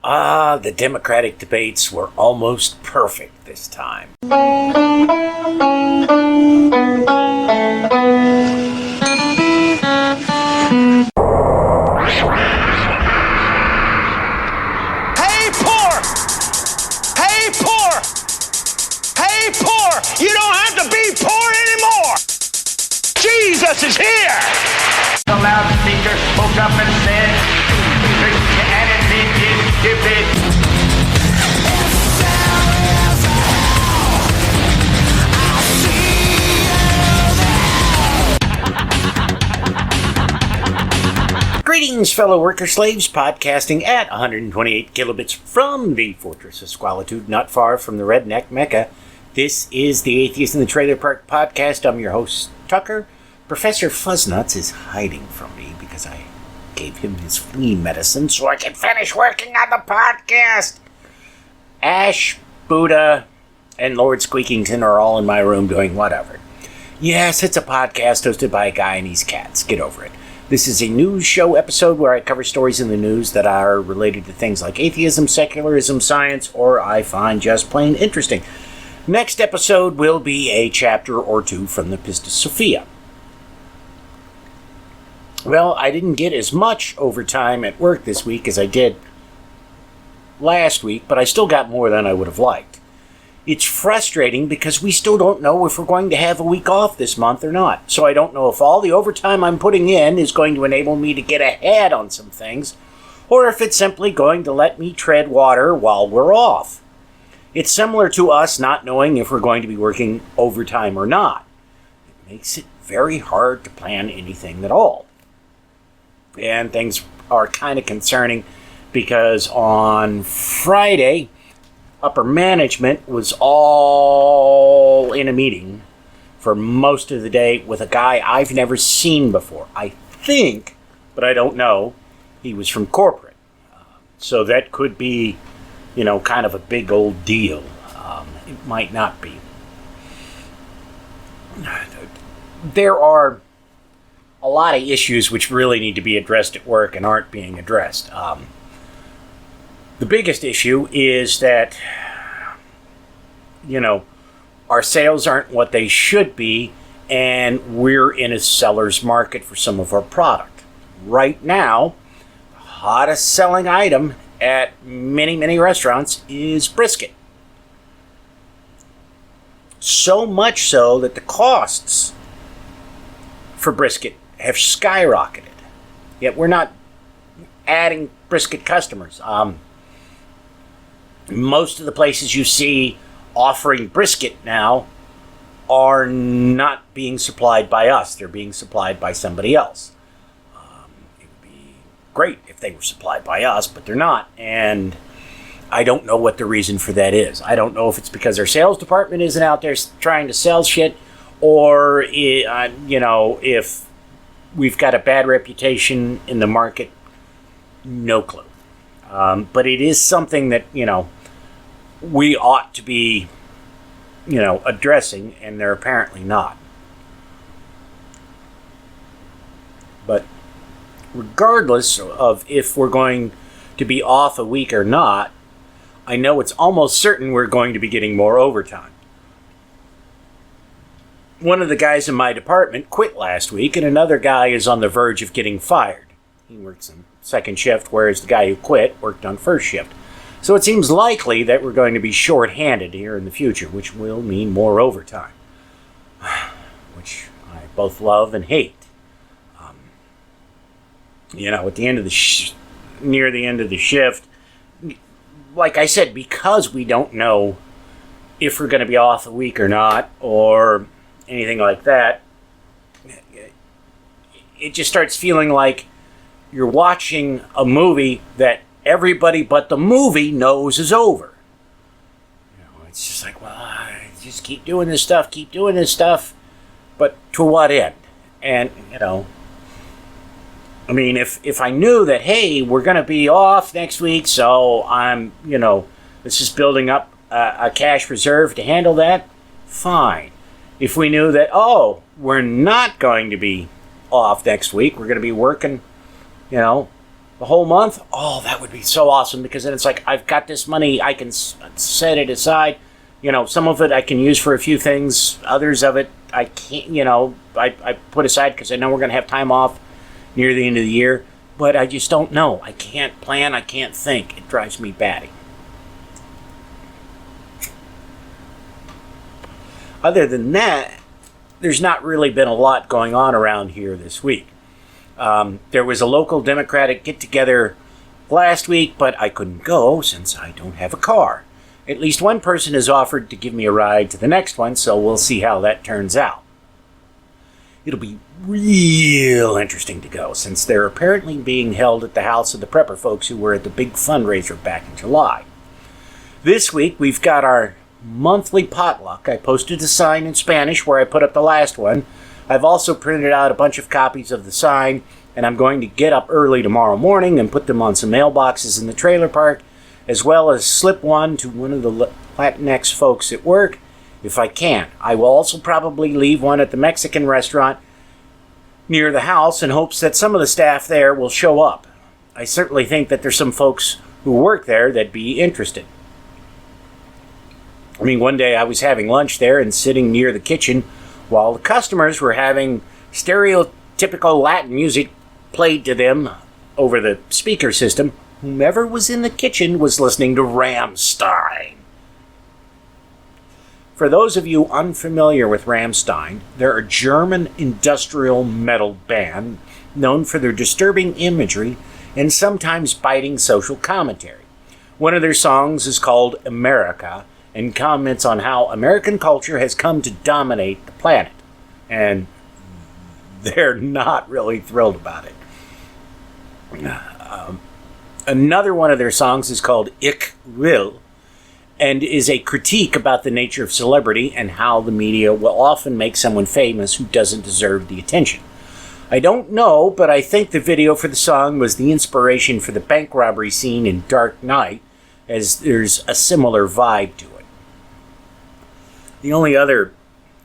The Democratic debates were almost perfect this time. You don't have to be poor anymore. Jesus is here. The loudspeaker spoke up and said, Christianity is stupid. Greetings, fellow worker slaves, podcasting at 128 kilobits from the Fortress of Squalitude, not far from the redneck Mecca. This is the Atheist in the Trailer Park Podcast. I'm your host, Tucker. Professor Fuzznuts is hiding from me because I gave him his flea medicine so I can finish working on the podcast. Ash, Buddha, and Lord Squeakington are all in my room doing whatever. Yes, it's a podcast hosted by a guy and his cats. Get over it. This is a news show episode where I cover stories in the news that are related to things like atheism, secularism, science, or I find just plain interesting. Next episode will be a chapter or two from the Pistis Sophia. Well, I didn't get as much overtime at work this week as I did last week, but I still got more than I would have liked. It's frustrating because we still don't know if we're going to have a week off this month or not. So I don't know if all the overtime I'm putting in is going to enable me to get ahead on some things, or if it's simply going to let me tread water while we're off. It's similar to us not knowing if we're going to be working overtime or not. It makes it very hard to plan anything at all. And things are kind of concerning because on Friday, upper management was all in a meeting for most of the day with a guy I've never seen before. I think, but I don't know, he was from corporate. So that could be, kind of a big old deal. It might not be. There are a lot of issues which really need to be addressed at work and aren't being addressed. The biggest issue is that, our sales aren't what they should be, and we're in a seller's market for some of our product. Right now, the hottest selling item at many restaurants is brisket. So much so that the costs for brisket have skyrocketed. Yet we're not adding brisket customers. Most of the places you see offering brisket now are not being supplied by us. They're being supplied by somebody else. Great if they were supplied by us, but they're not, and I don't know what the reason for that is. I don't know if it's because our sales department isn't out there trying to sell shit, or if we've got a bad reputation in the market. No clue. But it is something that we ought to be addressing, and they're apparently not. But regardless of if we're going to be off a week or not, I know it's almost certain we're going to be getting more overtime. One of the guys in my department quit last week, and another guy is on the verge of getting fired. He works on second shift, whereas the guy who quit worked on first shift. So it seems likely that we're going to be short-handed here in the future, which will mean more overtime, which I both love and hate. At the end of near the end of the shift, like I said, because we don't know if we're going to be off a week or not, or anything like that, it just starts feeling like you're watching a movie that everybody but the movie knows is over. It's just like, well, just keep doing this stuff, but to what end? And, I mean, if I knew that, hey, we're going to be off next week, so I'm, this is building up a cash reserve to handle that, fine. If we knew that, we're not going to be off next week, we're going to be working, the whole month, oh, that would be so awesome, because then it's like I've got this money, I can set it aside. Some of it I can use for a few things, others of it I can't, I put aside because I know we're going to have time off near the end of the year, but I just don't know. I can't plan, I can't think. It drives me batty. Other than that, there's not really been a lot going on around here this week. There was a local Democratic get-together last week, but I couldn't go since I don't have a car. At least one person has offered to give me a ride to the next one, so we'll see how that turns out. It'll be real interesting to go, since they're apparently being held at the house of the prepper folks who were at the big fundraiser back in July. This week, we've got our monthly potluck. I posted a sign in Spanish where I put up the last one. I've also printed out a bunch of copies of the sign, and I'm going to get up early tomorrow morning and put them on some mailboxes in the trailer park, as well as slip one to one of the Latinx folks at work, if I can. I will also probably leave one at the Mexican restaurant near the house in hopes that some of the staff there will show up. I certainly think that there's some folks who work there that'd be interested. I mean, one day I was having lunch there and sitting near the kitchen while the customers were having stereotypical Latin music played to them over the speaker system. Whomever was in the kitchen was listening to Rammstein. For those of you unfamiliar with Rammstein, they're a German industrial metal band known for their disturbing imagery and sometimes biting social commentary. One of their songs is called America and comments on how American culture has come to dominate the planet. And they're not really thrilled about it. Another one of their songs is called Ich Will, and is a critique about the nature of celebrity and how the media will often make someone famous who doesn't deserve the attention. I don't know, but I think the video for the song was the inspiration for the bank robbery scene in Dark Knight, as there's a similar vibe to it. The only other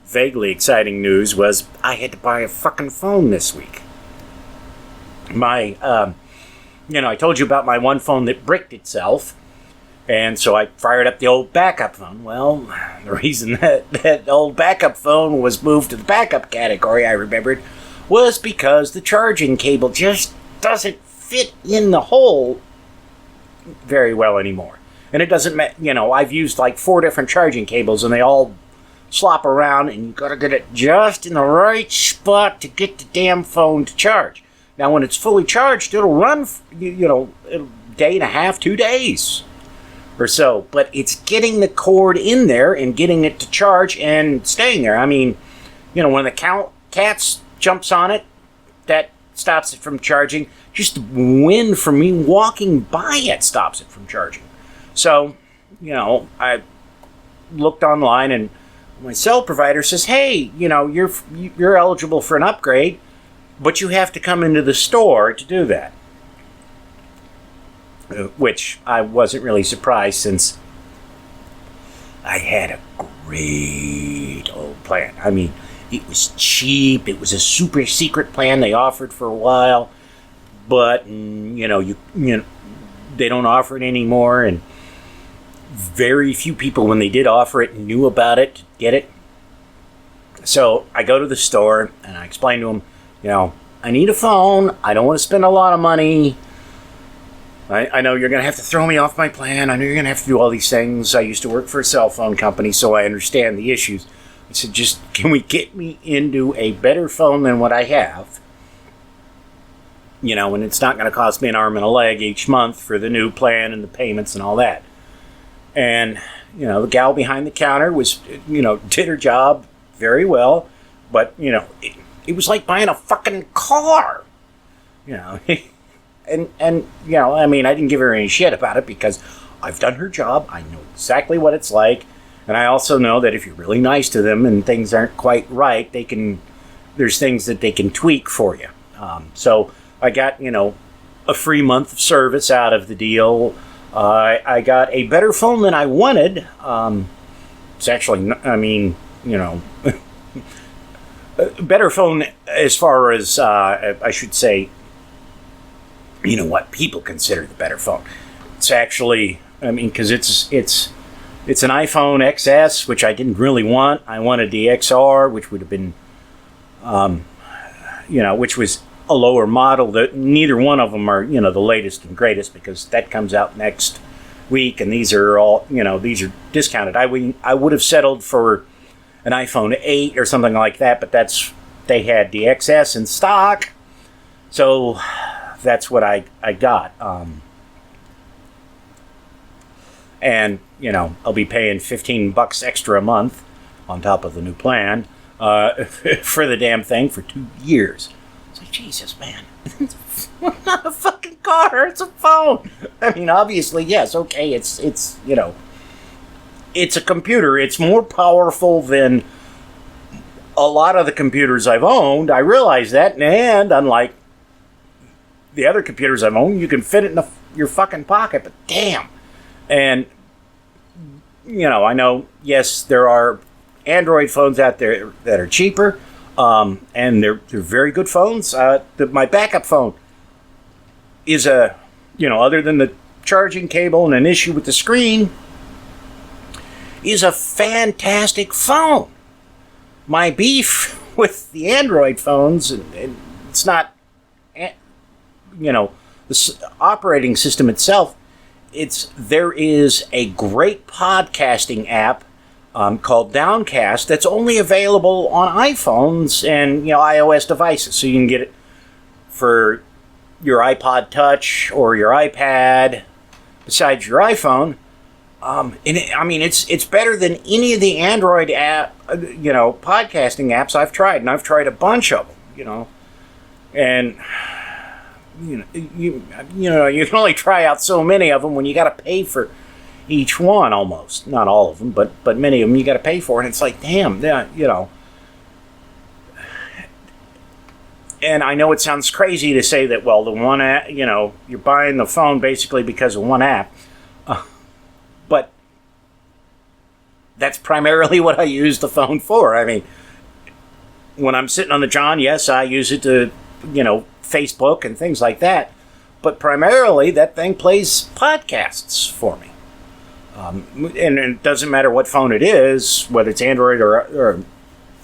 vaguely exciting news was I had to buy a fucking phone this week. I told you about my one phone that bricked itself, and so I fired up the old backup phone. Well, the reason that old backup phone was moved to the backup category, I remembered, was because the charging cable just doesn't fit in the hole very well anymore. And it doesn't I've used like 4 different charging cables, and they all slop around, and you gotta get it just in the right spot to get the damn phone to charge. Now, when it's fully charged, it'll run, a day and a half, 2 days or so. But it's getting the cord in there and getting it to charge and staying there. I mean, when the cat jumps on it, that stops it from charging. Just the wind from me walking by it stops it from charging. So, I looked online, and my cell provider says, hey, you're eligible for an upgrade, but you have to come into the store to do that. Which I wasn't really surprised, since I had a great old plan. I mean, it was cheap. It was a super secret plan they offered for a while, but they don't offer it anymore, and very few people, when they did offer it, knew about it to get it. So I go to the store and I explain to them, I need a phone. I don't want to spend a lot of money. I know you're going to have to throw me off my plan. I know you're going to have to do all these things. I used to work for a cell phone company, so I understand the issues. I said, just, can we get me into a better phone than what I have? And it's not going to cost me an arm and a leg each month for the new plan and the payments and all that. And, the gal behind the counter was, did her job very well, but, it was like buying a fucking car, and I mean, I didn't give her any shit about it because I've done her job. I know exactly what it's like. And I also know that if you're really nice to them and things aren't quite right, there's things that they can tweak for you. So I got, a free month of service out of the deal. I got a better phone than I wanted. It's actually, better phone as far as, I should say, you know, what people consider the better phone. It's actually, I mean, because it's an iPhone XS, which I didn't really want. I wanted the XR, which would have been, you know, which was a lower model. That neither one of them are, you know, the latest and greatest, because that comes out next week, and these are all, you know, these are discounted. I would have settled for an iPhone 8 or something like that, but they had the XS in stock, so that's what I got. And, you know, I'll be paying $15 extra a month on top of the new plan for the damn thing for 2 years. It's like, Jesus, man. It's not a fucking car, it's a phone. I mean, obviously, yes, okay, it's you know, it's a computer. It's more powerful than a lot of the computers I've owned. I realize that, and unlike the other computers I've owned, you can fit it in your fucking pocket, but damn. And, you know, I know, yes, there are Android phones out there that are cheaper, and they're very good phones. My backup phone is you know, other than the charging cable and an issue with the screen, is a fantastic phone. My beef with the Android phones, and it's not, you know, the operating system itself. There is a great podcasting app called Downcast that's only available on iPhones and, you know, iOS devices. So you can get it for your iPod Touch or your iPad besides your iPhone. And I mean, it's better than any of the Android app, you know, podcasting apps I've tried, and I've tried a bunch of them, you know, and you know, you can only try out so many of them when you got to pay for each one. Almost, not all of them, but many of them you got to pay for, and it's like, damn, yeah, you know. And I know it sounds crazy to say that, well, the one app, you know, you're buying the phone basically because of one app. But that's primarily what I use the phone for. I mean, when I'm sitting on the John, yes, I use it to, you know, Facebook and things like that. But primarily, that thing plays podcasts for me. And it doesn't matter what phone it is, whether it's Android or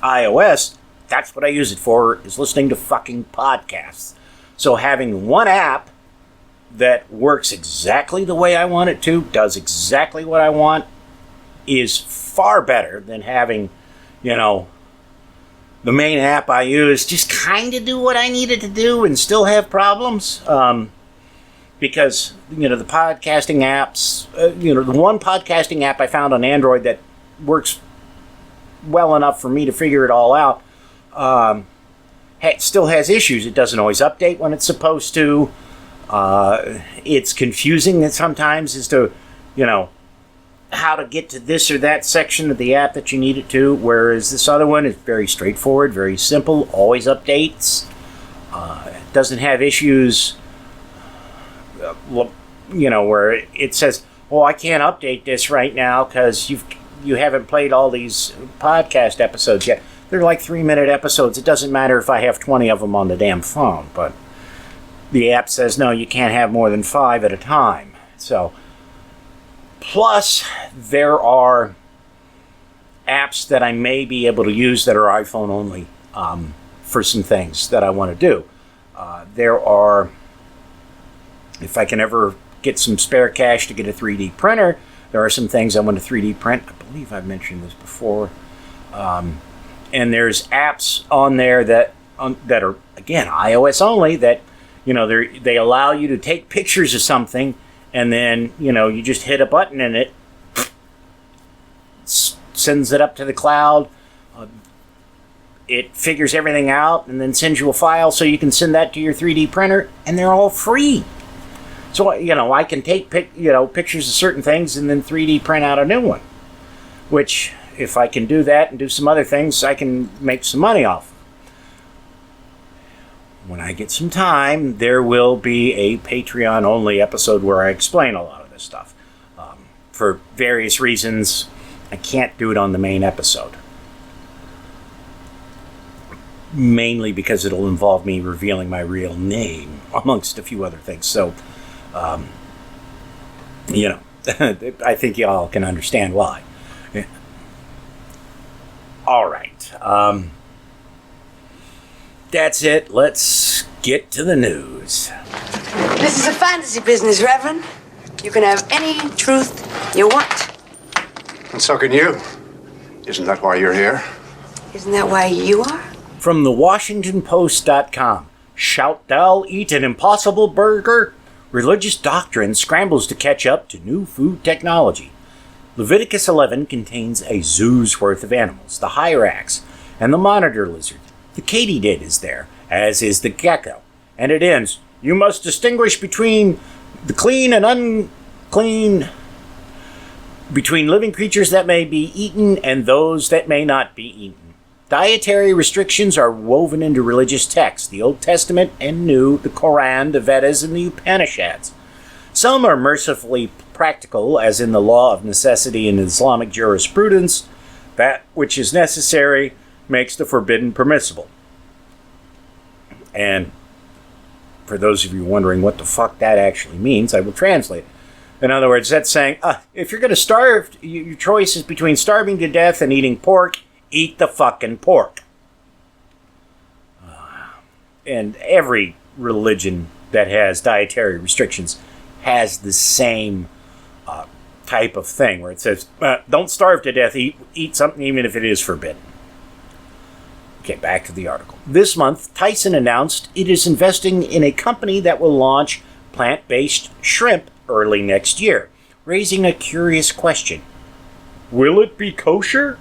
iOS, that's what I use it for, is listening to fucking podcasts. So having one app that works exactly the way I want it to, does exactly what I want, is far better than having, you know, the main app I use just kind of do what I needed to do and still have problems. Because, you know, the podcasting apps, you know, the one podcasting app I found on Android that works well enough for me to figure it all out, it still has issues. It doesn't always update when it's supposed to. It's confusing sometimes as to, you know, how to get to this or that section of the app that you need it to, whereas this other one is very straightforward, very simple, always updates. It doesn't have issues, you know, where it says, "Oh, I can't update this right now because you haven't played all these podcast episodes yet." They're like 3-minute episodes. It doesn't matter if I have 20 of them on the damn phone, but the app says, no, you can't have more than 5 at a time. So, plus, there are apps that I may be able to use that are iPhone only for some things that I want to do. There are, if I can ever get some spare cash to get a 3D printer, there are some things I want to 3D print. I believe I've mentioned this before. And there's apps on there that are, again, iOS only, that, you know, they allow you to take pictures of something, and then, you know, you just hit a button and it sends it up to the cloud. It figures everything out and then sends you a file so you can send that to your 3D printer, and they're all free. So, you know, I can take pictures of certain things and then 3D print out a new one, which, if I can do that and do some other things, I can make some money off. When I get some time, there will be a Patreon-only episode where I explain a lot of this stuff. For various reasons, I can't do it on the main episode. Mainly because it'll involve me revealing my real name. amongst a few other things. So, you know, I think y'all can understand why. All right. That's it. Let's get to the news. This is a fantasy business, Reverend. You can have any truth you want. And so can you. Isn't that why you're here? Isn't that why you are? From the WashingtonPost.com. Shout thou eat an impossible burger? Religious doctrine scrambles to catch up to new food technology. Leviticus 11 contains a zoo's worth of animals, the hyrax and the monitor lizard. The katydid is there, as is the gecko. And it ends, you must distinguish between the clean and unclean, between living creatures that may be eaten and those that may not be eaten. Dietary restrictions are woven into religious texts, the Old Testament and New, the Quran, the Vedas, and the Upanishads. Some are mercifully practical, as in the law of necessity in Islamic jurisprudence. That which is necessary makes the forbidden permissible. And for those of you wondering what the fuck that actually means, I will translate. In other words, that's saying, if you're going to starve, your choice is between starving to death and eating pork, eat the fucking pork. And every religion that has dietary restrictions has the same type of thing, where it says, don't starve to death, eat something even if it is forbidden. Okay, back to the article. This month, Tyson announced it is investing in a company that will launch plant-based shrimp early next year, raising a curious question. Will it be kosher?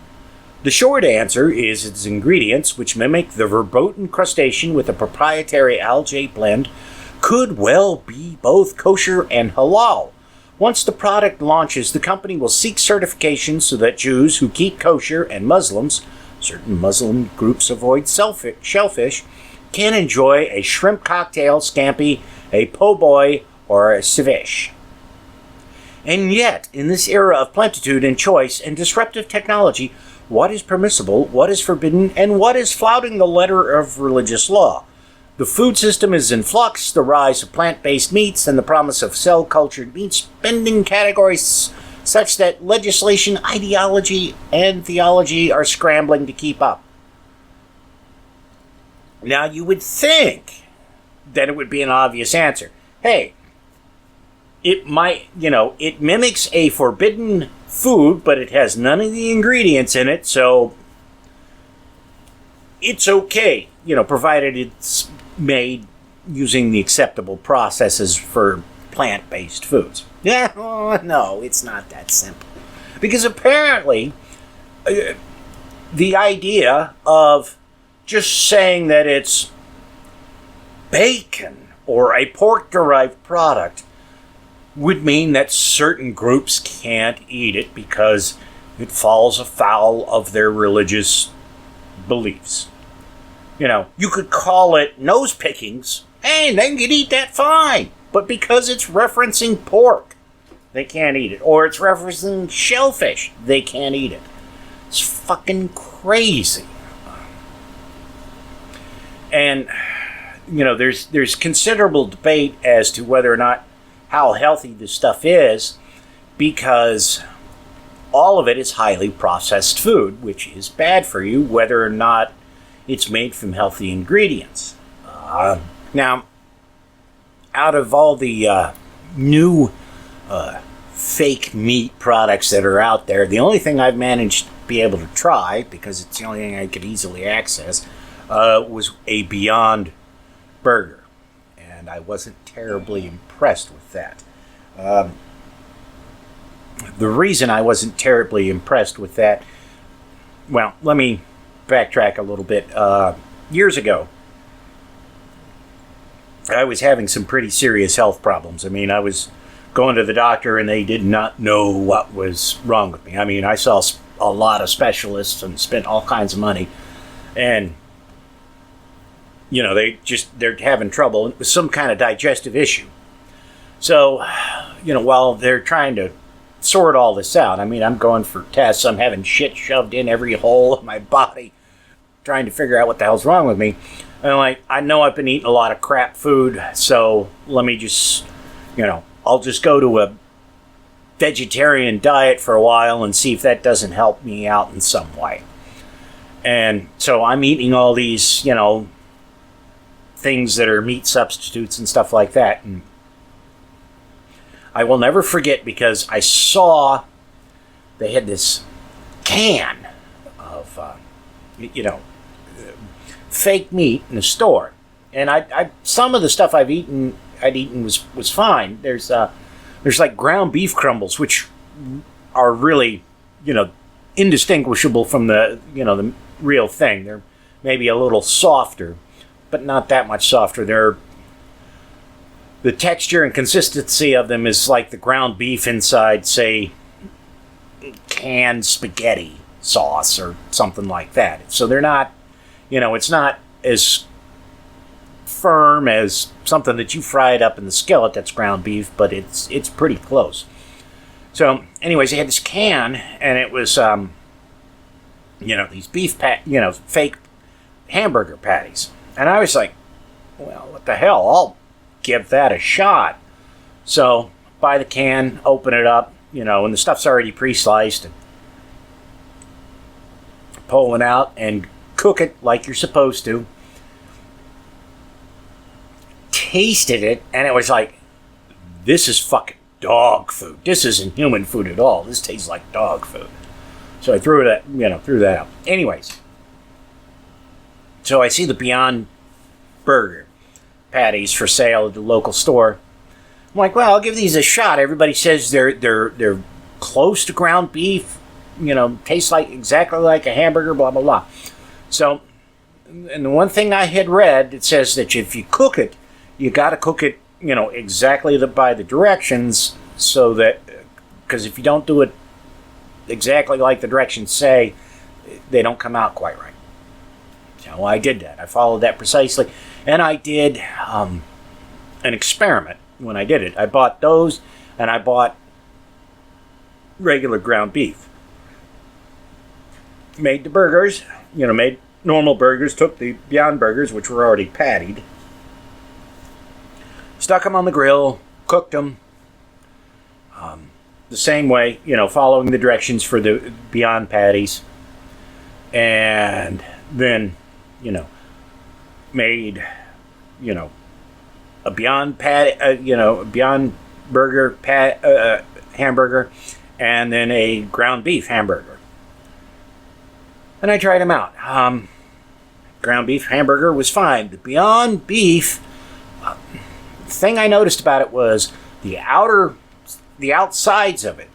The short answer is its ingredients, which mimic the verboten crustacean with a proprietary algae blend, could well be both kosher and halal. Once the product launches, the company will seek certification so that Jews who keep kosher and Muslims, certain Muslim groups avoid shellfish, can enjoy a shrimp cocktail, scampi, a po' boy, or a ceviche. And yet, in this era of plenitude and choice and disruptive technology, what is permissible, what is forbidden, and what is flouting the letter of religious law? The food system is in flux, the rise of plant-based meats and the promise of cell-cultured meats bending categories such that legislation, ideology, and theology are scrambling to keep up. Now, you would think that it would be an obvious answer. Hey, it might, it mimics a forbidden food, but it has none of the ingredients in it, so it's okay, provided it's made using the acceptable processes for plant-based foods. Yeah, no, it's not that simple. Because apparently, the idea of just saying that it's bacon or a pork-derived product would mean that certain groups can't eat it because it falls afoul of their religious beliefs. You could call it nose pickings, and they could eat that fine. But because it's referencing pork, they can't eat it. Or it's referencing shellfish, they can't eat it. It's fucking crazy. And, there's considerable debate as to whether or not how healthy this stuff is, because all of it is highly processed food, which is bad for you, whether or not it's made from healthy ingredients. Now, out of all the new fake meat products that are out there, the only thing I've managed to be able to try, because it's the only thing I could easily access, was a Beyond Burger. And I wasn't terribly impressed with that. The reason I wasn't terribly impressed with that, well, let me backtrack a little bit. Years ago, I was having some pretty serious health problems. I was going to the doctor and they did not know what was wrong with me. I saw a lot of specialists and spent all kinds of money. And, they're having trouble. It was some kind of digestive issue. So, while they're trying to sort all this out, I'm going for tests. I'm having shit shoved in every hole of my body, trying to figure out what the hell's wrong with me. And like, I know I've been eating a lot of crap food, so let me just, I'll just go to a vegetarian diet for a while and see if that doesn't help me out in some way. And so I'm eating all these, things that are meat substitutes and stuff like that. And I will never forget, because I saw they had this can of, fake meat in the store. And I some of the stuff I'd eaten was fine. There's like ground beef crumbles, which are really, indistinguishable from the real thing. They're maybe a little softer, but not that much softer. The texture and consistency of them is like the ground beef inside, say, canned spaghetti sauce or something like that. So they're not, it's not as firm as something that you fried up in the skillet that's ground beef, but it's pretty close. So anyways, they had this can, and it was these beef fake hamburger patties. And I was like, well, what the hell, I'll give that a shot. So buy the can, open it up, and the stuff's already pre-sliced, and pull it out and cook it like you're supposed to. Tasted it, and it was like, this is fucking dog food. This isn't human food at all. This tastes like dog food. So I threw that out. Anyways, so I see the Beyond Burger patties for sale at the local store. I'm like, well, I'll give these a shot. Everybody says they're close to ground beef, tastes like exactly like a hamburger, blah blah blah. So, and the one thing I had read, it says that if you cook it, you got to cook it, exactly by the directions, so that, because if you don't do it exactly like the directions say, they don't come out quite right. So I did that. I followed that precisely, and I did an experiment when I did it. I bought those, and I bought regular ground beef. Made the burgers, made normal burgers, took the Beyond Burgers, which were already pattied, stuck them on the grill, cooked them the same way, following the directions for the Beyond patties, and then, made, a Beyond Beyond Burger hamburger, and then a ground beef hamburger. And I tried them out. Ground beef hamburger was fine. The Beyond Beef, the thing I noticed about it was the outsides of it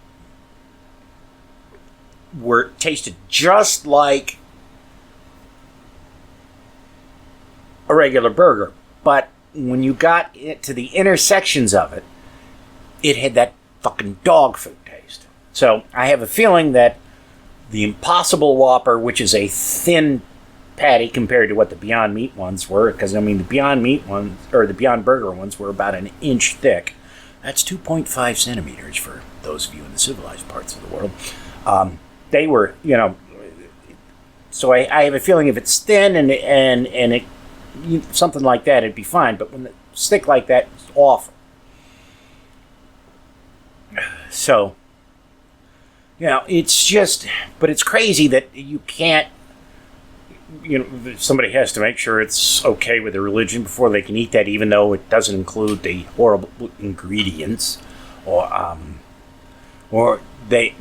tasted just like a regular burger, but when you got it to the intersections of it, it had that fucking dog food taste. So I have a feeling that the Impossible Whopper, which is a thin patty compared to what the Beyond Meat ones were, because the Beyond Meat ones, or the Beyond Burger ones, were about an inch thick. That's 2.5 centimeters for those of you in the civilized parts of the world. They were, so I have a feeling if it's thin and it, something like that, it'd be fine. But when it's thick like that, it's awful. So, it's just, but it's crazy that you can't, somebody has to make sure it's okay with the religion before they can eat that, even though it doesn't include the horrible ingredients, or they,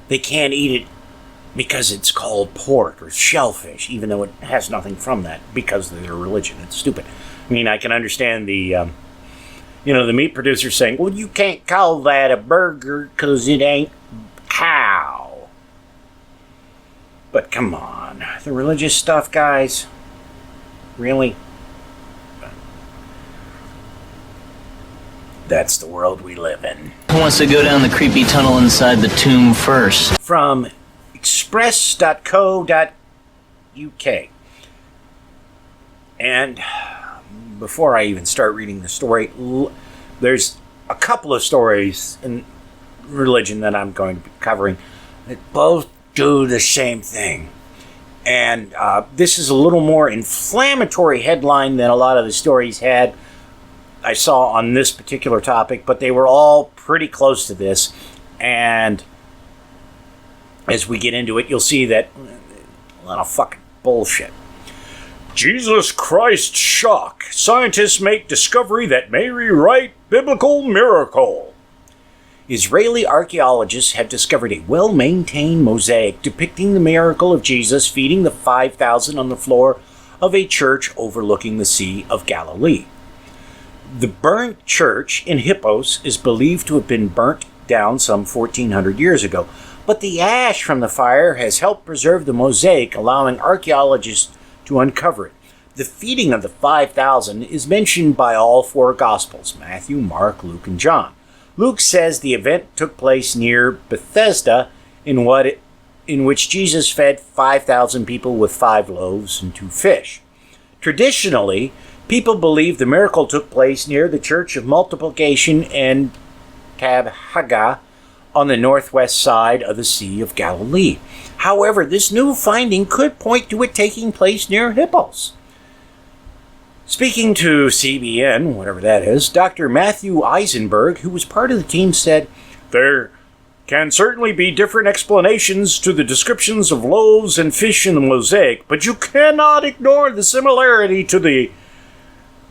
they can't eat it because it's called pork or shellfish, even though it has nothing from that, because of their religion. It's stupid. I can understand the, the meat producer saying, well, you can't call that a burger because it ain't cow. But come on, the religious stuff, guys, really? That's the world we live in. Who wants to go down the creepy tunnel inside the tomb first? From express.co.uk. And before I even start reading the story, there's a couple of stories in religion that I'm going to be covering that both do the same thing. And this is a little more inflammatory headline than a lot of the stories I saw on this particular topic, but they were all pretty close to this. And as we get into it, you'll see that a lot of fucking bullshit. Jesus Christ shock. Scientists make discovery that may rewrite biblical miracle. Israeli archaeologists have discovered a well-maintained mosaic depicting the miracle of Jesus feeding the 5,000 on the floor of a church overlooking the Sea of Galilee. The burnt church in Hippos is believed to have been burnt down some 1,400 years ago, but the ash from the fire has helped preserve the mosaic, allowing archaeologists to uncover it. The feeding of the 5,000 is mentioned by all four Gospels, Matthew, Mark, Luke, and John. Luke says the event took place near Bethesda, in which Jesus fed 5,000 people with 5 loaves and 2 fish. Traditionally, people believe the miracle took place near the Church of Multiplication in Tabhaga on the northwest side of the Sea of Galilee. However, this new finding could point to it taking place near Hippos. Speaking to CBN, whatever that is, Dr. Matthew Eisenberg, who was part of the team, said, "There can certainly be different explanations to the descriptions of loaves and fish in the mosaic, but you cannot ignore the similarity to the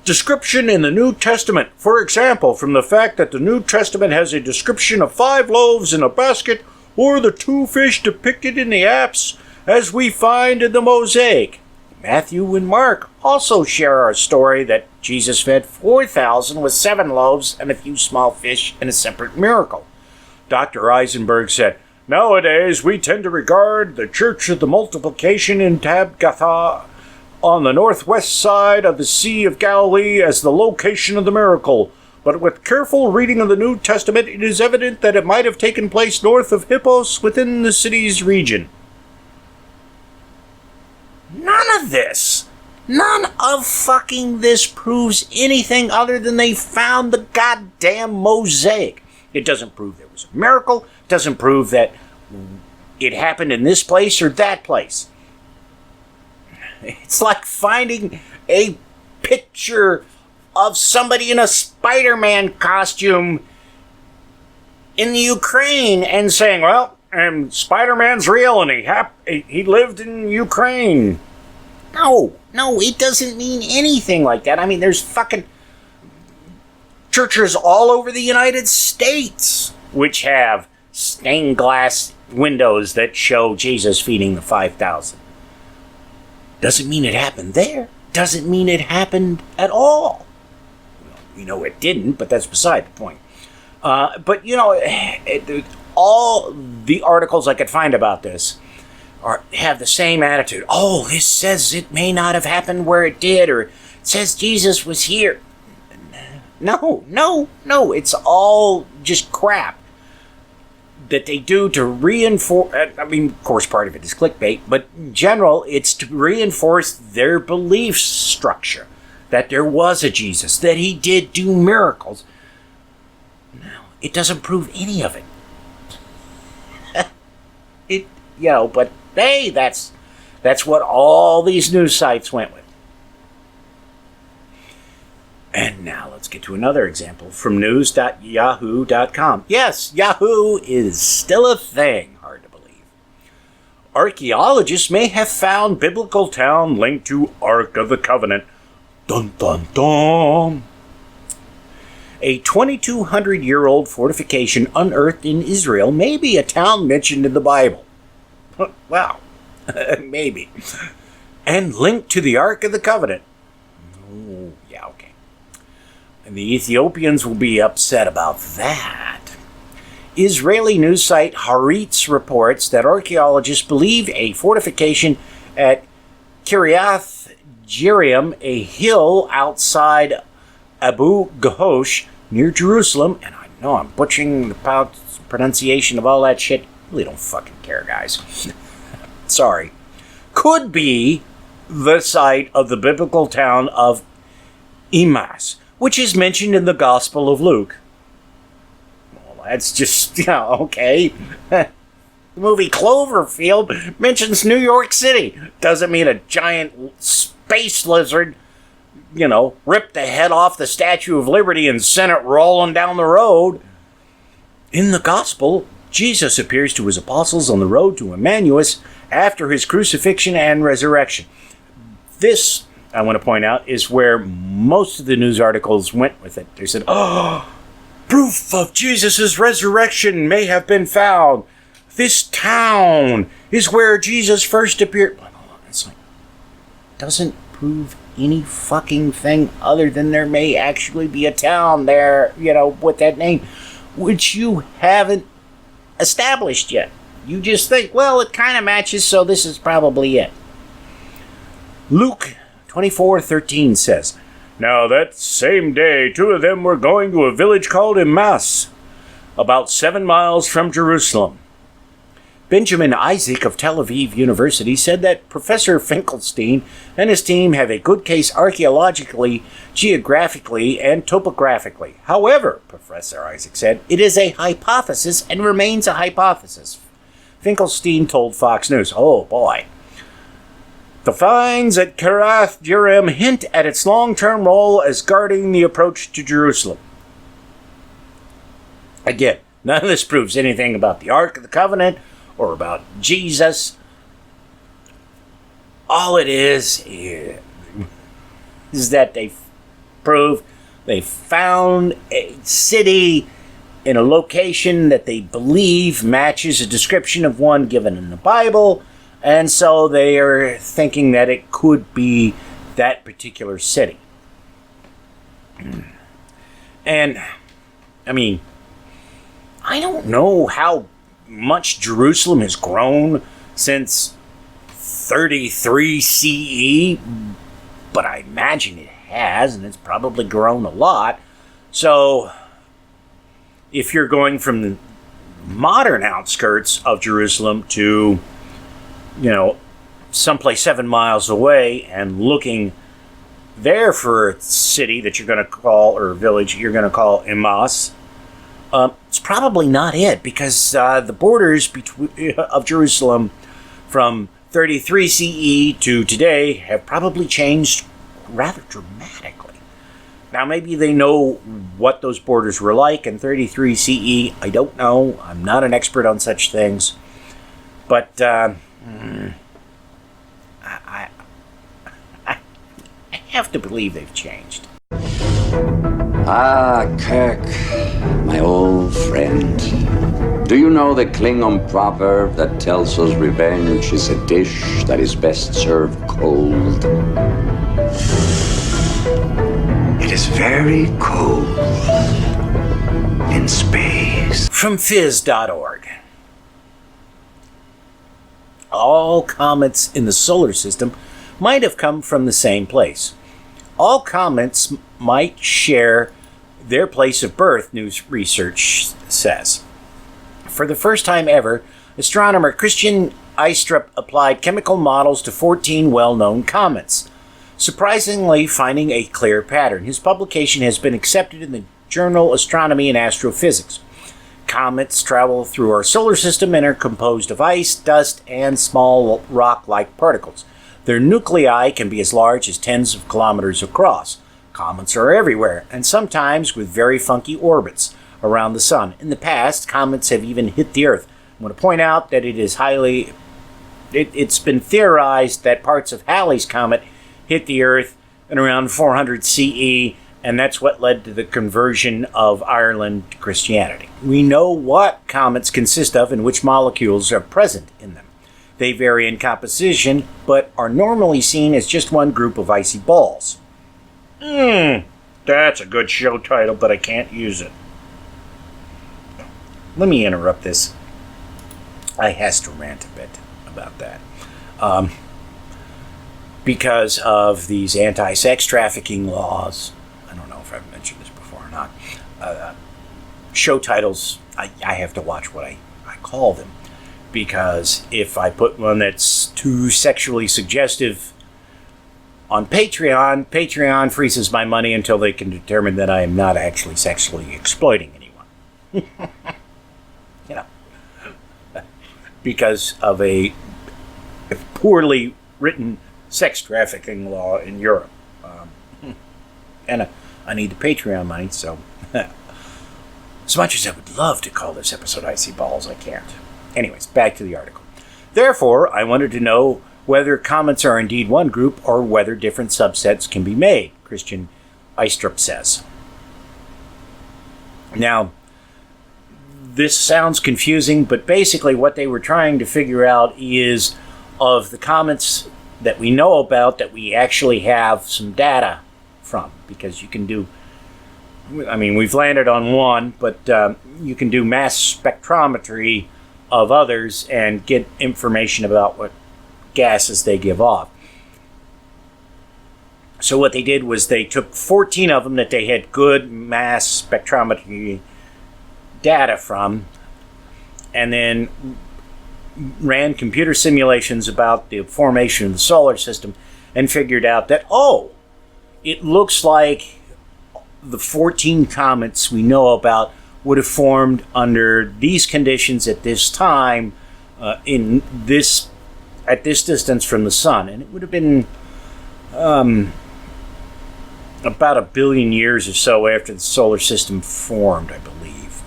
description in the New Testament. For example, from the fact that the New Testament has a description of 5 loaves in a basket, or the 2 fish depicted in the apse, as we find in the mosaic." Matthew and Mark also share a story that Jesus fed 4,000 with 7 loaves and a few small fish in a separate miracle. Dr. Eisenberg said, "Nowadays, we tend to regard the Church of the Multiplication in Tabghatha on the northwest side of the Sea of Galilee as the location of the miracle. But with careful reading of the New Testament, it is evident that it might have taken place north of Hippos within the city's region." None of fucking this proves anything other than they found the goddamn mosaic. It doesn't prove there was a miracle. It doesn't prove that it happened in this place or that place. It's like finding a picture of somebody in a Spider-Man costume in the Ukraine and saying, well, Spider-Man's real and he lived in Ukraine. No, it doesn't mean anything like that. I mean, there's fucking churches all over the United States which have stained glass windows that show Jesus feeding the 5,000. Doesn't mean it happened there. Doesn't mean it happened at all. We know it didn't, but that's beside the point. But, all the articles I could find about this have the same attitude. Oh, this says it may not have happened where it did, or it says Jesus was here. No. It's all just crap that they do to reinforce. I mean, of course, part of it is clickbait, but in general, it's to reinforce their belief structure that there was a Jesus, that he did do miracles. No, it doesn't prove any of it. But hey, that's what all these news sites went with. And now let's get to another example from news.yahoo.com. Yes, Yahoo is still a thing. Hard to believe. Archaeologists may have found biblical town linked to Ark of the Covenant. Dun dun dun. A 2,200-year-old fortification unearthed in Israel may be a town mentioned in the Bible. Wow. Maybe. And linked to the Ark of the Covenant. Oh, yeah, okay. And the Ethiopians will be upset about that. Israeli news site Haaretz reports that archaeologists believe a fortification at Kiryat Jearim, a hill outside Abu Ghosh near Jerusalem, and I know I'm butchering the pronunciation of all that shit. Really don't fucking care, guys. Sorry. Could be the site of the biblical town of Emmaus, which is mentioned in the Gospel of Luke. Well, that's just, okay. The movie Cloverfield mentions New York City. Doesn't mean a giant space lizard, ripped the head off the Statue of Liberty and sent it rolling down the road. In the Gospel, Jesus appears to his apostles on the road to Emmaus after his crucifixion and resurrection. This, I want to point out, is where most of the news articles went with it. They said, proof of Jesus' resurrection may have been found. This town is where Jesus first appeared. It's like, doesn't prove any fucking thing other than there may actually be a town there, with that name, which you haven't established yet. You just think, well, it kind of matches, so this is probably it. Luke 24:13 says, now that same day, 2 of them were going to a village called Emmaus, about 7 miles from Jerusalem. Benjamin Isaac of Tel Aviv University said that Professor Finkelstein and his team have a good case archaeologically, geographically, and topographically. However, Professor Isaac said, it is a hypothesis and remains a hypothesis. Finkelstein told Fox News, oh boy, the finds at Karath Jearim hint at its long-term role as guarding the approach to Jerusalem. Again, none of this proves anything about the Ark of the Covenant or about Jesus. All it is that they found a city in a location that they believe matches a description of one given in the Bible, and so they are thinking that it could be that particular city. And, I don't know how much Jerusalem has grown since 33 CE, but I imagine it has, and it's probably grown a lot. So, if you're going from the modern outskirts of Jerusalem to, someplace 7 miles away and looking there for a city that you're going to call, or a village you're going to call Emmaus, it's probably not it, because the borders of Jerusalem from 33 CE to today have probably changed rather dramatically. Now, maybe they know what those borders were like in 33 CE. I don't know. I'm not an expert on such things. But I have to believe they've changed. Ah, Kirk, my old friend. Do you know the Klingon proverb that tells us revenge is a dish that is best served cold? It is very cold in space. From phys.org. All comets in the solar system might have come from the same place. All comets might share their place of birth, new research says. For the first time ever, astronomer Christian Eistrup applied chemical models to 14 well-known comets, surprisingly finding a clear pattern. His publication has been accepted in the journal Astronomy and Astrophysics. Comets travel through our solar system and are composed of ice, dust, and small rock-like particles. Their nuclei can be as large as tens of kilometers across. Comets are everywhere, and sometimes with very funky orbits around the sun. In the past, comets have even hit the Earth. I want to point out that it's been theorized that parts of Halley's Comet hit the Earth in around 400 CE, and that's what led to the conversion of Ireland to Christianity. We know what comets consist of and which molecules are present in them. They vary in composition, but are normally seen as just one group of icy balls. That's a good show title, but I can't use it. Let me interrupt this. I has to rant a bit about that. Because of these anti-sex trafficking laws. I don't know if I've mentioned this before or not. Show titles, I have to watch what I call them. Because if I put one that's too sexually suggestive on Patreon freezes my money until they can determine that I am not actually sexually exploiting anyone. because of a poorly written sex trafficking law in Europe. And I need the Patreon money, so as much as I would love to call this episode Icy Balls, I can't. Anyways, back to the article. Therefore, I wanted to know whether comets are indeed one group or whether different subsets can be made, Christian Eistrup says. Now, this sounds confusing, but basically what they were trying to figure out is of the comets that we know about that we actually have some data from, because you can do, I mean, we've landed on one, but you can do mass spectrometry of others and get information about what gases they give off. So what they did was they took 14 of them that they had good mass spectrometry data from, and then ran computer simulations about the formation of the solar system and figured out that, oh, it looks like the 14 comets we know about would have formed under these conditions at this time, at this distance from the sun, and it would have been about 1 billion years or so after the solar system formed, I believe,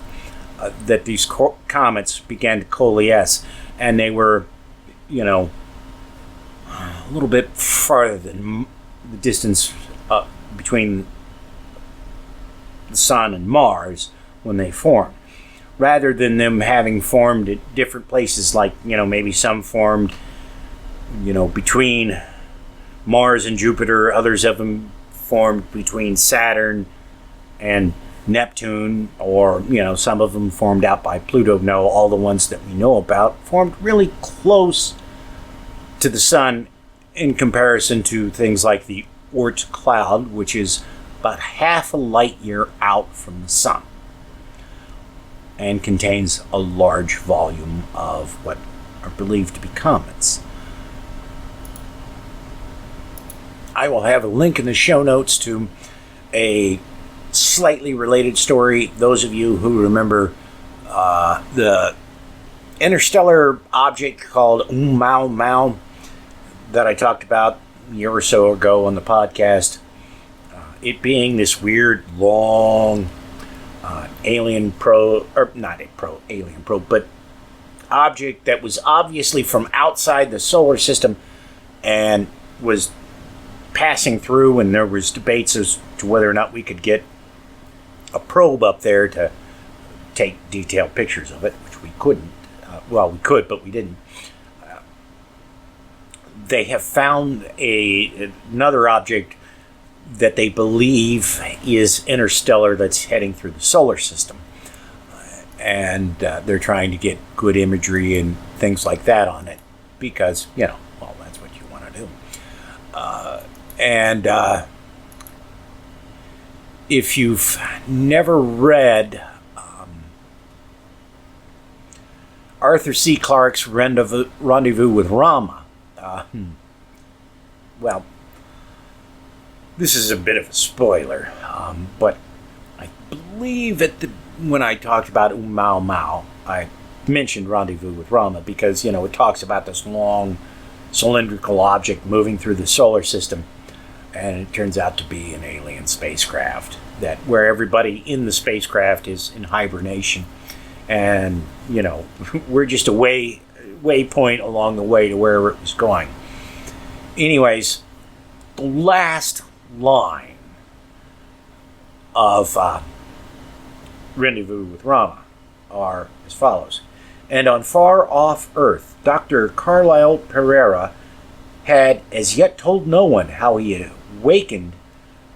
that these comets began to coalesce, and they were, a little bit farther than the distance between the sun and Mars when they formed, rather than them having formed at different places, like, maybe some formed, between Mars and Jupiter, others of them formed between Saturn and Neptune, or, some of them formed out by Pluto. No, all the ones that we know about formed really close to the sun in comparison to things like the Oort cloud, which is about half a light year out from the sun and contains a large volume of what are believed to be comets. I will have a link in the show notes to a slightly related story. Those of you who remember the interstellar object called Oumuamua that I talked about a year or so ago on the podcast, it being this weird, long alien probe, or not alien probe, but object that was obviously from outside the solar system and was passing through, and there was debates as to whether or not we could get a probe up there to take detailed pictures of it, which we couldn't. We could, but we didn't. They have found another object that they believe is interstellar that's heading through the solar system. And they're trying to get good imagery and things like that on it because, that's what you want to do. If you've never read Arthur C. Clarke's Rendezvous with Rama, this is a bit of a spoiler, but I believe when I talked about Oumuamua, I mentioned Rendezvous with Rama because, it talks about this long cylindrical object moving through the solar system, and it turns out to be an alien spacecraft where everybody in the spacecraft is in hibernation, and, we're just a waypoint along the way to wherever it was going. Anyways, the last line of Rendezvous with Rama are as follows. And on far off Earth, Dr. Carlisle Pereira had as yet told no one how he had awakened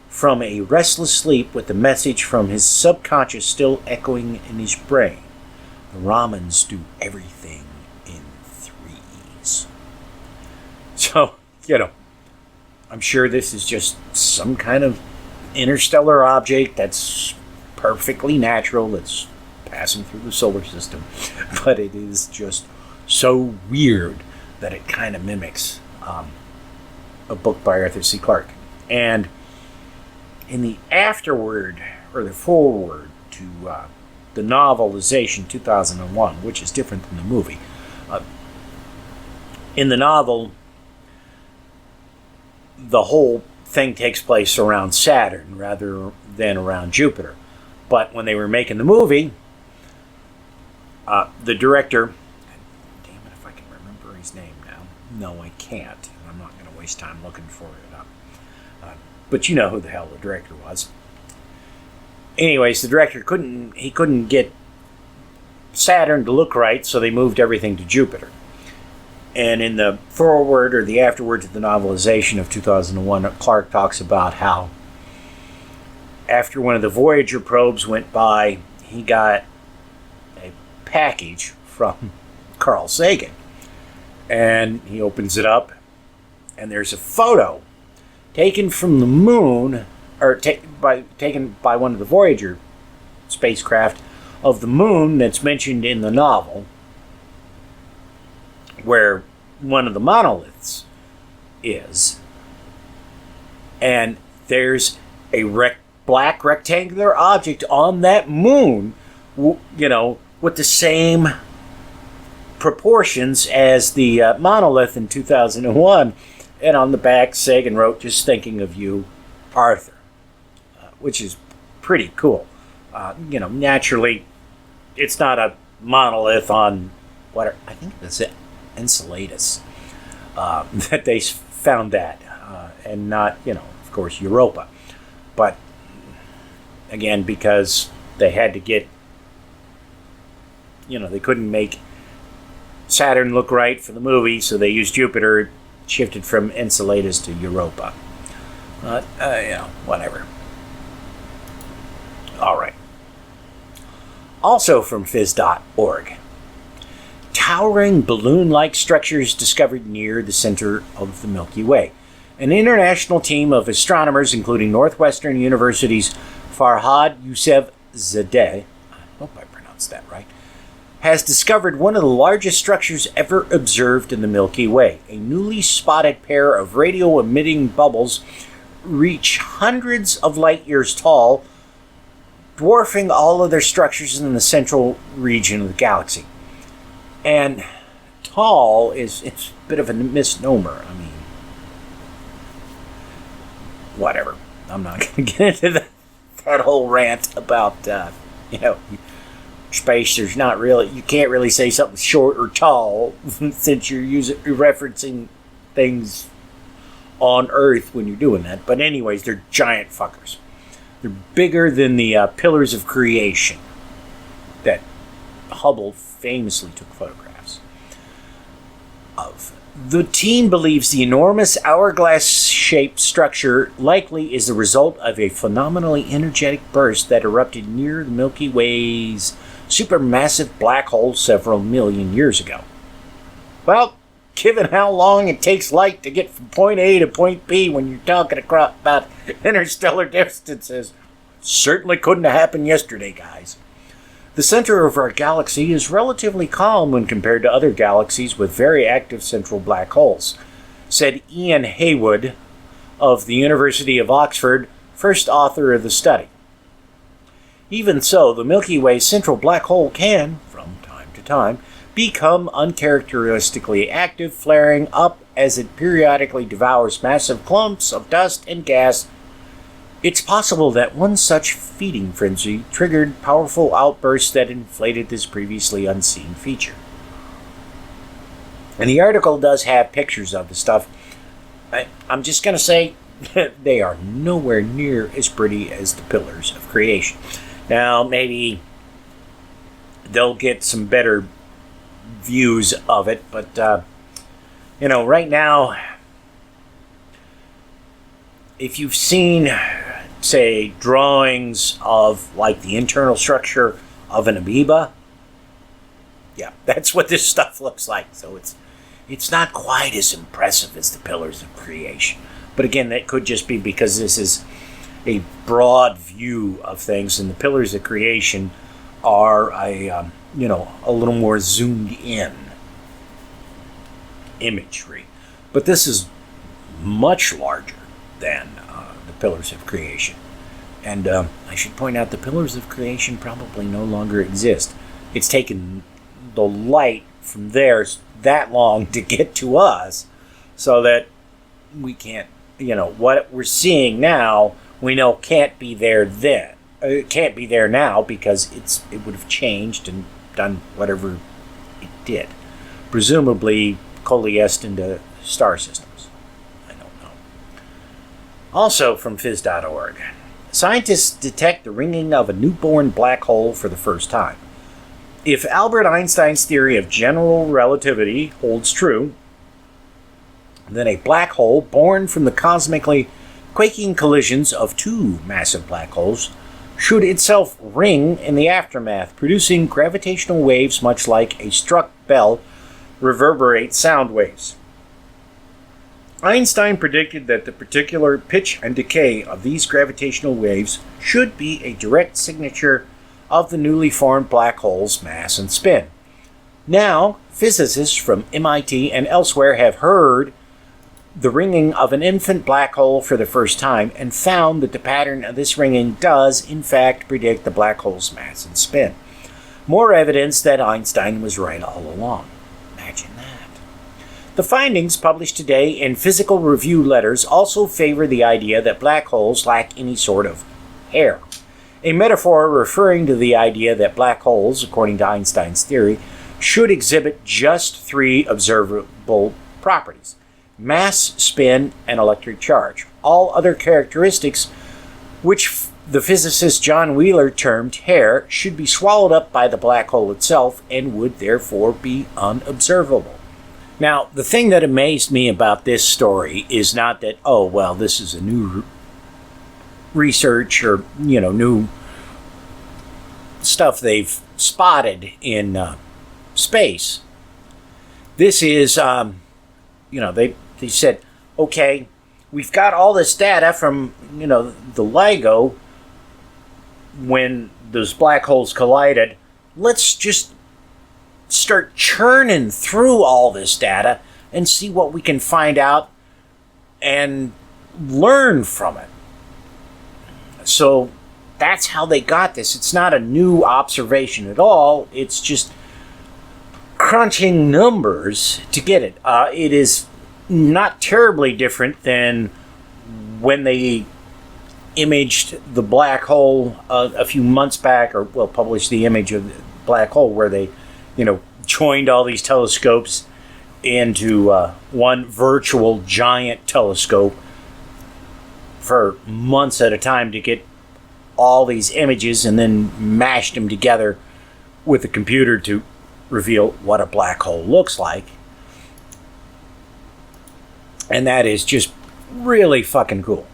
from a restless sleep with the message from his subconscious still echoing in his brain. The Ramans do everything in threes. So, I'm sure this is just some kind of interstellar object that's perfectly natural, that's passing through the solar system. But it is just so weird that it kind of mimics a book by Arthur C. Clarke. And in the afterword, or the foreword to the novelization 2001, which is different than the movie, In the novel, the whole thing takes place around Saturn rather than around Jupiter. But when they were making the movie, the director, damn it if I can remember his name now. No, I can't. I'm not going to waste time looking for it up. But you know who the hell the director was. Anyways, the director couldn't get Saturn to look right, so they moved everything to Jupiter. And in the foreword or the afterword to the novelization of 2001, Clark talks about how after one of the Voyager probes went by, he got a package from Carl Sagan. And he opens it up, and there's a photo taken from the moon, or taken by one of the Voyager spacecraft of the moon that's mentioned in the novel, where one of the monoliths is. And there's a black rectangular object on that moon, you know, with the same proportions as the monolith in 2001. And on the back, Sagan wrote, "Just thinking of you, Arthur," which is pretty cool. You know, naturally, it's not a monolith on what I think it's Enceladus that they found that, and not, you know, of course, Europa. But again, because they had to get, you know, they couldn't make Saturn look right for the movie, so they used Jupiter, shifted from Enceladus to Europa. You know, whatever. All right. Also from phys.org. Towering balloon-like structures discovered near the center of the Milky Way. An international team of astronomers, including Northwestern University's Farhad Youssefzadeh, I hope I pronounced that right, has discovered one of the largest structures ever observed in the Milky Way. A newly spotted pair of radio-emitting bubbles reach hundreds of light years tall, dwarfing all other structures in the central region of the galaxy. And tall it's a bit of a misnomer. I mean, whatever. I'm not going to get into that whole rant about, you know, space. There's not really, you can't really say something short or tall since you're referencing things on Earth when you're doing that. But anyways, they're giant fuckers. They're bigger than the pillars of creation that Hubble famously took photographs of. The team believes the enormous hourglass-shaped structure likely is the result of a phenomenally energetic burst that erupted near the Milky Way's supermassive black hole several million years ago. Well, given how long it takes light to get from point A to point B when you're talking about interstellar distances, certainly couldn't have happened yesterday, guys. The center of our galaxy is relatively calm when compared to other galaxies with very active central black holes, said Ian Haywood of the University of Oxford, first author of the study. Even so, the Milky Way's central black hole can, from time to time, become uncharacteristically active, flaring up as it periodically devours massive clumps of dust and gas. It's possible that one such feeding frenzy triggered powerful outbursts that inflated this previously unseen feature. And the article does have pictures of the stuff. I'm just going to say they are nowhere near as pretty as the pillars of creation. Now, maybe they'll get some better views of it, but, you know, right now, if you've seen, say, drawings of, like, the internal structure of an amoeba, yeah, that's what this stuff looks like. So it's not quite as impressive as the pillars of creation. But again, that could just be because this is a broad view of things, and the pillars of creation are a little more zoomed in imagery. But this is much larger than the pillars of creation. And I should point out the pillars of creation probably no longer exist. It's taken the light from there that long to get to us, so that we can't, what we're seeing now, we know can't be there then. It can't be there now because it would have changed and done whatever it did. Presumably coalesced into star systems. I don't know. Also from phys.org. Scientists detect the ringing of a newborn black hole for the first time. If Albert Einstein's theory of general relativity holds true, then a black hole born from the cosmically quaking collisions of two massive black holes should itself ring in the aftermath, producing gravitational waves much like a struck bell reverberate sound waves. Einstein predicted that the particular pitch and decay of these gravitational waves should be a direct signature of the newly formed black hole's mass and spin. Now, physicists from MIT and elsewhere have heard the ringing of an infant black hole for the first time and found that the pattern of this ringing does, in fact, predict the black hole's mass and spin. More evidence that Einstein was right all along. Imagine that. The findings published today in Physical Review Letters also favor the idea that black holes lack any sort of hair, a metaphor referring to the idea that black holes, according to Einstein's theory, should exhibit just three observable properties: mass, spin, and electric charge. All other characteristics, which the physicist John Wheeler termed hair, should be swallowed up by the black hole itself and would therefore be unobservable. Now, the thing that amazed me about this story is not that, oh, well, this is a new research or, new stuff they've spotted in space. This is, they said, okay, we've got all this data from, the LIGO when those black holes collided. Let's just start churning through all this data and see what we can find out and learn from it. So that's how they got this. It's not a new observation at all. It's just crunching numbers to get it. It is not terribly different than when they imaged the black hole a few months back, or published the image of the black hole where they joined all these telescopes into one virtual giant telescope for months at a time to get all these images, and then mashed them together with a computer to reveal what a black hole looks like. And that is just really fucking cool.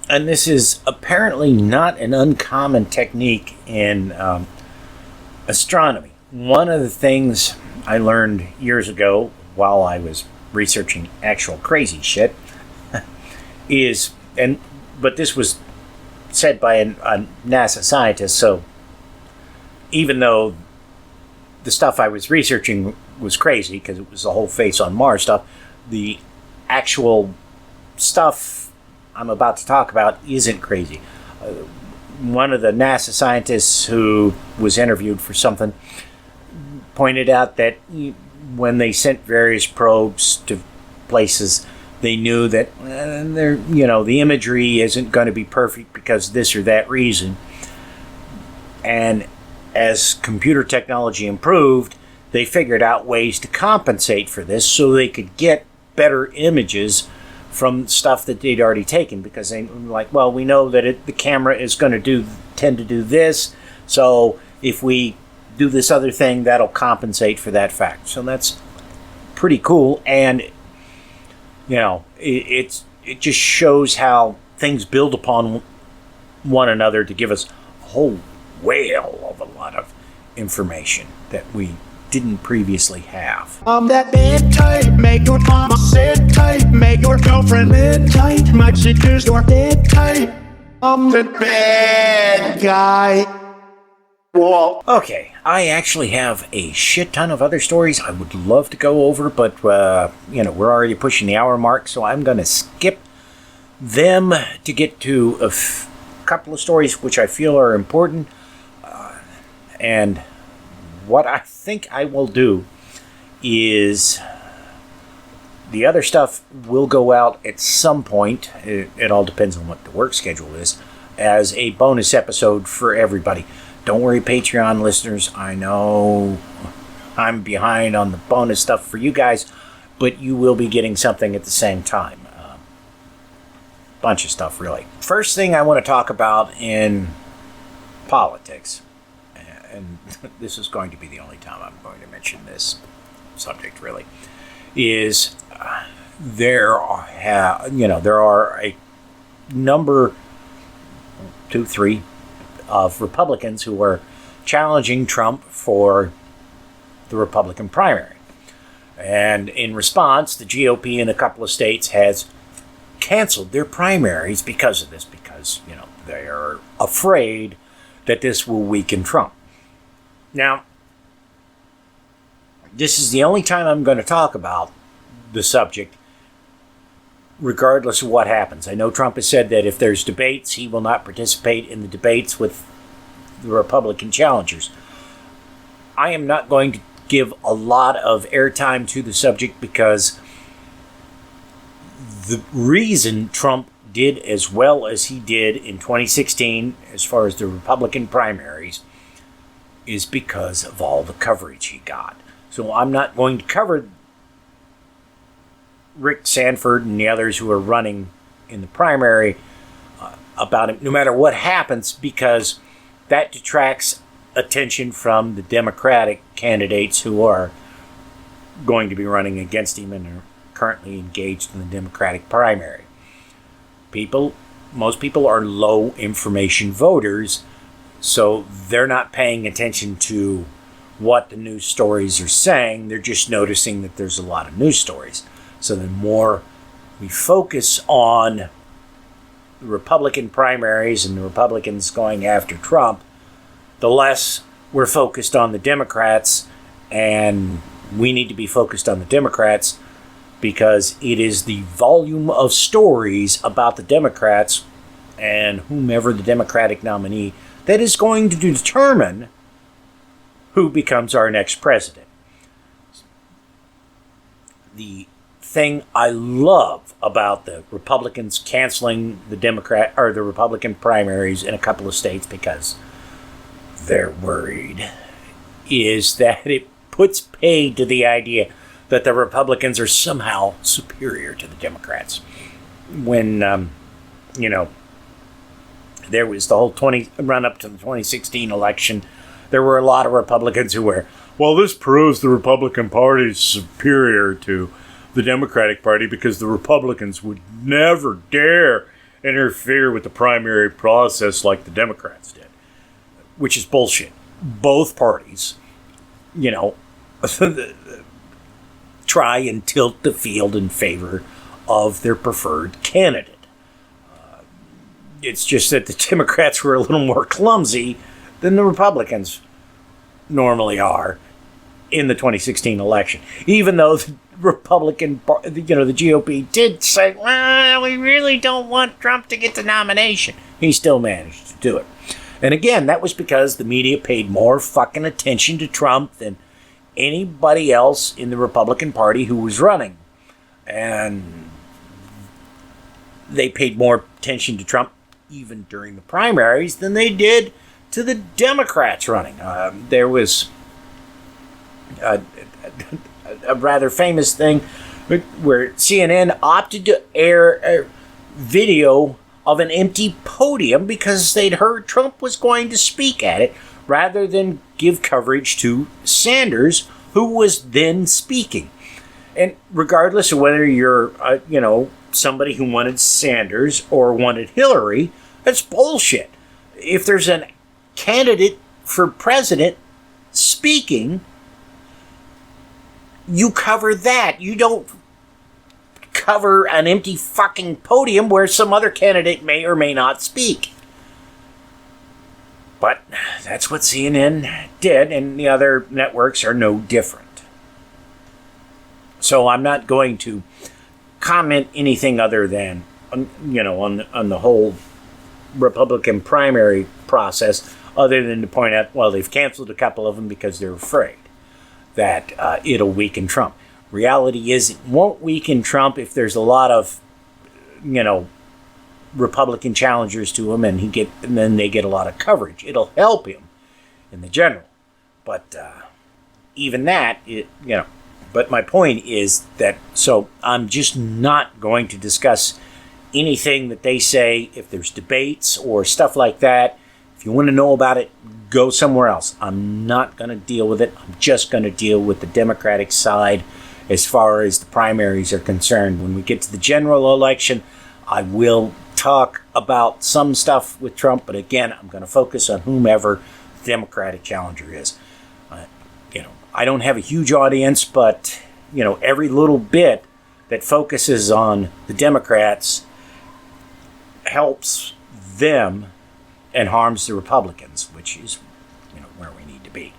And this is apparently not an uncommon technique in astronomy. One of the things I learned years ago while I was researching actual crazy shit but this was said by a NASA scientist, so even though the stuff I was researching was crazy, because it was the whole face on Mars stuff, the actual stuff I'm about to talk about isn't crazy. One of the NASA scientists who was interviewed for something pointed out that when they sent various probes to places, they knew that the imagery isn't going to be perfect because this or that reason. And as computer technology improved, they figured out ways to compensate for this so they could get better images from stuff that they'd already taken, because they were like, well, we know that the camera is going to tend to do this, so if we do this other thing, that'll compensate for that fact. So that's pretty cool, and it just shows how things build upon one another to give us a whole whale of a lot of information that we didn't previously have. I'm that bad type, make your mama sit tight, make your girlfriend live tight, might seduce your dead type. I'm the bad guy. Whoa. Okay, I actually have a shit ton of other stories I would love to go over, but we're already pushing the hour mark, so I'm going to skip them to get to a couple of stories which I feel are important. And what I think I will do is the other stuff will go out at some point. It all depends on what the work schedule is, as a bonus episode for everybody. Don't worry, Patreon listeners. I know I'm behind on the bonus stuff for you guys, but you will be getting something at the same time. Bunch of stuff, really. First thing I want to talk about in politics, and this is going to be the only time I'm going to mention this subject, really, is there are a number, 2, 3, of Republicans who are challenging Trump for the Republican primary. And in response, the GOP in a couple of states has canceled their primaries because of this, because, they are afraid that this will weaken Trump. Now, this is the only time I'm going to talk about the subject, regardless of what happens. I know Trump has said that if there's debates, he will not participate in the debates with the Republican challengers. I am not going to give a lot of airtime to the subject because the reason Trump did as well as he did in 2016 as far as the Republican primaries is because of all the coverage he got. So I'm not going to cover Rick Sanford and the others who are running in the primary about him, no matter what happens, because that detracts attention from the Democratic candidates who are going to be running against him and are currently engaged in the Democratic primary. Most people are low information voters, so they're not paying attention to what the news stories are saying. They're just noticing that there's a lot of news stories. So the more we focus on the Republican primaries and the Republicans going after Trump, the less we're focused on the Democrats, and we need to be focused on the Democrats because it is the volume of stories about the Democrats and whomever the Democratic nominee that is going to determine who becomes our next president. The thing I love about the Republicans canceling the Republican primaries in a couple of states because they're worried is that it puts paid to the idea that the Republicans are somehow superior to the Democrats. When, there was the whole run up to the 2016 election, there were a lot of Republicans who were, well, this proves the Republican Party is superior to the Democratic Party because the Republicans would never dare interfere with the primary process like the Democrats did, which is bullshit. Both parties, try and tilt the field in favor of their preferred candidate. It's just that the Democrats were a little more clumsy than the Republicans normally are in the 2016 election. Even though the Republican, the GOP did say, well, we really don't want Trump to get the nomination. He still managed to do it. And again, that was because the media paid more fucking attention to Trump than anybody else in the Republican Party who was running. And they paid more attention to Trump even during the primaries than they did to the Democrats running. There was a rather famous thing where CNN opted to air a video of an empty podium because they'd heard Trump was going to speak at it, rather than give coverage to Sanders, who was then speaking. And regardless of whether you're, somebody who wanted Sanders or wanted Hillary, that's bullshit. If there's a candidate for president speaking, you cover that. You don't cover an empty fucking podium where some other candidate may or may not speak. But that's what CNN did, and the other networks are no different. So I'm not going to comment anything other than, on the whole Republican primary process, other than to point out, well, they've canceled a couple of them because they're afraid. that it'll weaken Trump. Reality is it won't weaken Trump if there's a lot of, Republican challengers to him and then they get a lot of coverage. It'll help him in the general. But even that, But my point is that, so I'm just not going to discuss anything that they say. If there's debates or stuff like that, if you want to know about it, go somewhere else. I'm not going to deal with it. I'm just going to deal with the Democratic side as far as the primaries are concerned. When we get to the general election, I will talk about some stuff with Trump, but again, I'm going to focus on whomever the Democratic challenger is. I don't have a huge audience, but, every little bit that focuses on the Democrats helps them and harms the Republicans, which is, where we need to be.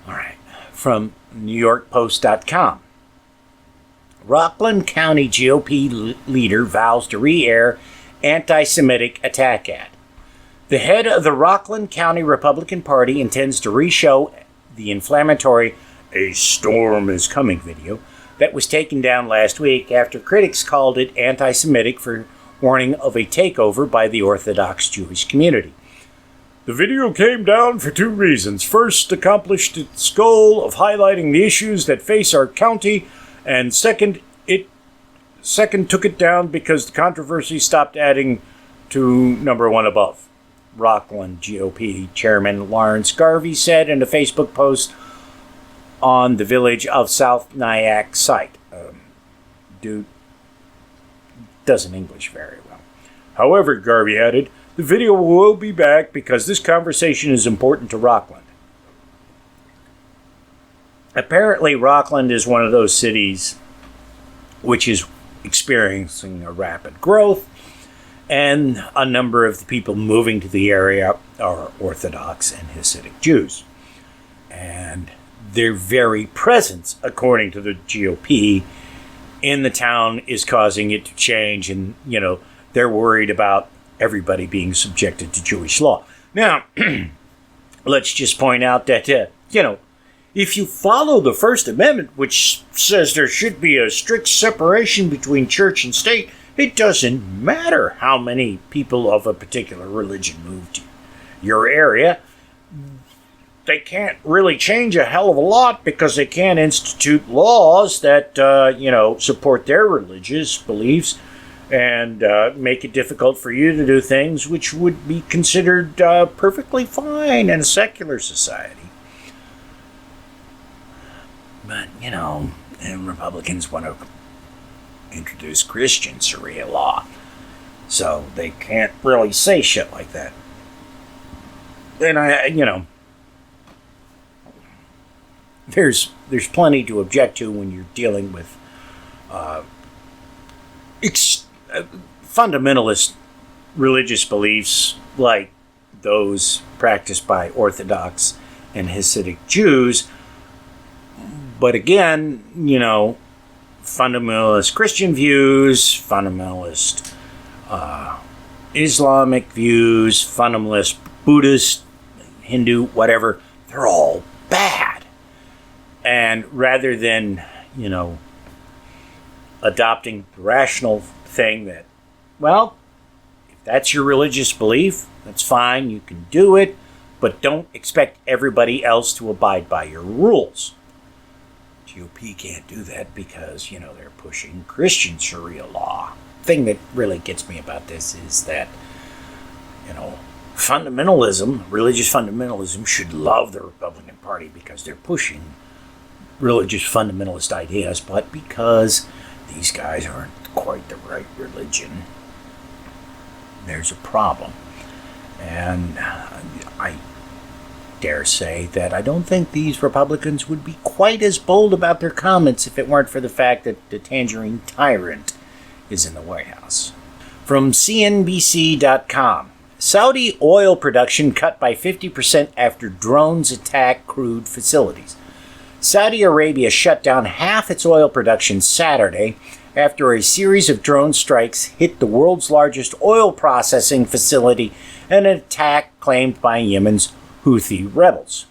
All right. From NewYorkPost.com. Rockland County GOP leader vows to re-air anti-Semitic attack ad. The head of the Rockland County Republican Party intends to re-show the inflammatory "A Storm Is Coming" video that was taken down last week after critics called it anti-Semitic for warning of a takeover by the Orthodox Jewish community. The video came down for two reasons. First, accomplished its goal of highlighting the issues that face our county, and second, took it down because the controversy stopped adding to number one above. Rockland GOP Chairman Lawrence Garvey said in a Facebook post on the Village of South Nyack site. Dude doesn't English very well. However, Garvey added, the video will be back because this conversation is important to Rockland. Apparently, Rockland is one of those cities which is experiencing a rapid growth, and a number of the people moving to the area are Orthodox and Hasidic Jews. And their very presence, according to the GOP, in the town is causing it to change, and, they're worried about everybody being subjected to Jewish law. Now, let's just point out that, if you follow the First Amendment, which says there should be a strict separation between church and state, it doesn't matter how many people of a particular religion move to your area. They can't really change a hell of a lot because they can't institute laws that, support their religious beliefs and make it difficult for you to do things which would be considered perfectly fine in a secular society. But, and Republicans want to introduce Christian Sharia law, so they can't really say shit like that. And there's plenty to object to when you're dealing with fundamentalist religious beliefs like those practiced by Orthodox and Hasidic Jews. But again, fundamentalist Christian views, fundamentalist Islamic views, fundamentalist Buddhist, Hindu, whatever, they're all bad. And rather than, adopting the rational thing that, well, if that's your religious belief, that's fine, you can do it, but don't expect everybody else to abide by your rules. GOP can't do that because, they're pushing Christian Sharia law. The thing that really gets me about this is that, fundamentalism, religious fundamentalism, should love the Republican Party because they're pushing religious fundamentalist ideas, but because these guys aren't quite the right religion, there's a problem. And I dare say that I don't think these Republicans would be quite as bold about their comments if it weren't for the fact that the Tangerine Tyrant is in the White House. From CNBC.com. Saudi oil production cut by 50% after drones attack crude facilities. Saudi Arabia shut down half its oil production Saturday after a series of drone strikes hit the world's largest oil processing facility in an attack claimed by Yemen's Houthi rebels.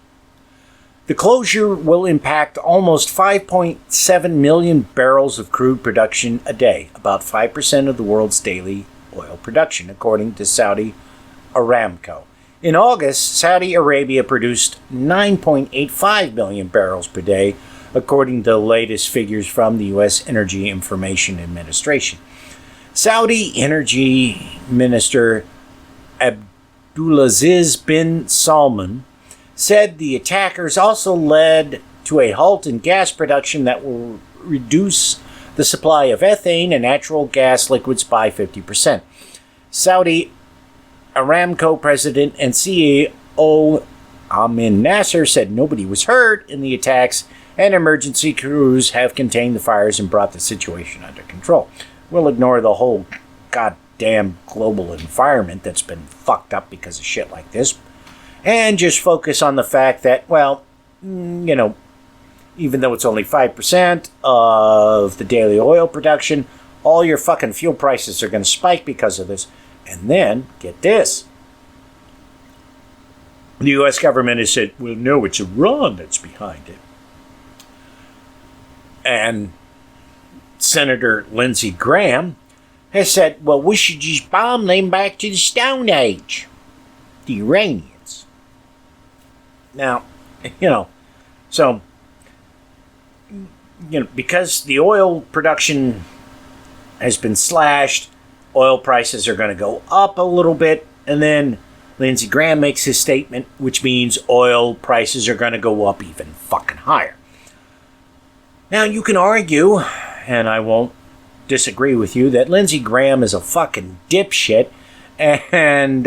The closure will impact almost 5.7 million barrels of crude production a day, about 5% of the world's daily oil production, according to Saudi Aramco. In August, Saudi Arabia produced 9.85 million barrels per day, according to the latest figures from the U.S. Energy Information Administration. Saudi Energy Minister Abdulaziz bin Salman said the attackers also led to a halt in gas production that will reduce the supply of ethane and natural gas liquids by 50%. Saudi Aramco president and CEO Amin Nasser said nobody was hurt in the attacks and emergency crews have contained the fires and brought the situation under control. We'll ignore the whole goddamn global environment that's been fucked up because of shit like this and just focus on the fact that, well, even though it's only 5% of the daily oil production, all your fucking fuel prices are going to spike because of this. And then, get this. The U.S. government has said, well, no, it's Iran that's behind it. And Senator Lindsey Graham has said, well, we should just bomb them back to the Stone Age. The Iranians. Now, because the oil production has been slashed, oil prices are going to go up a little bit, and then Lindsey Graham makes his statement, which means oil prices are going to go up even fucking higher. Now, you can argue, and I won't disagree with you, that Lindsey Graham is a fucking dipshit, and,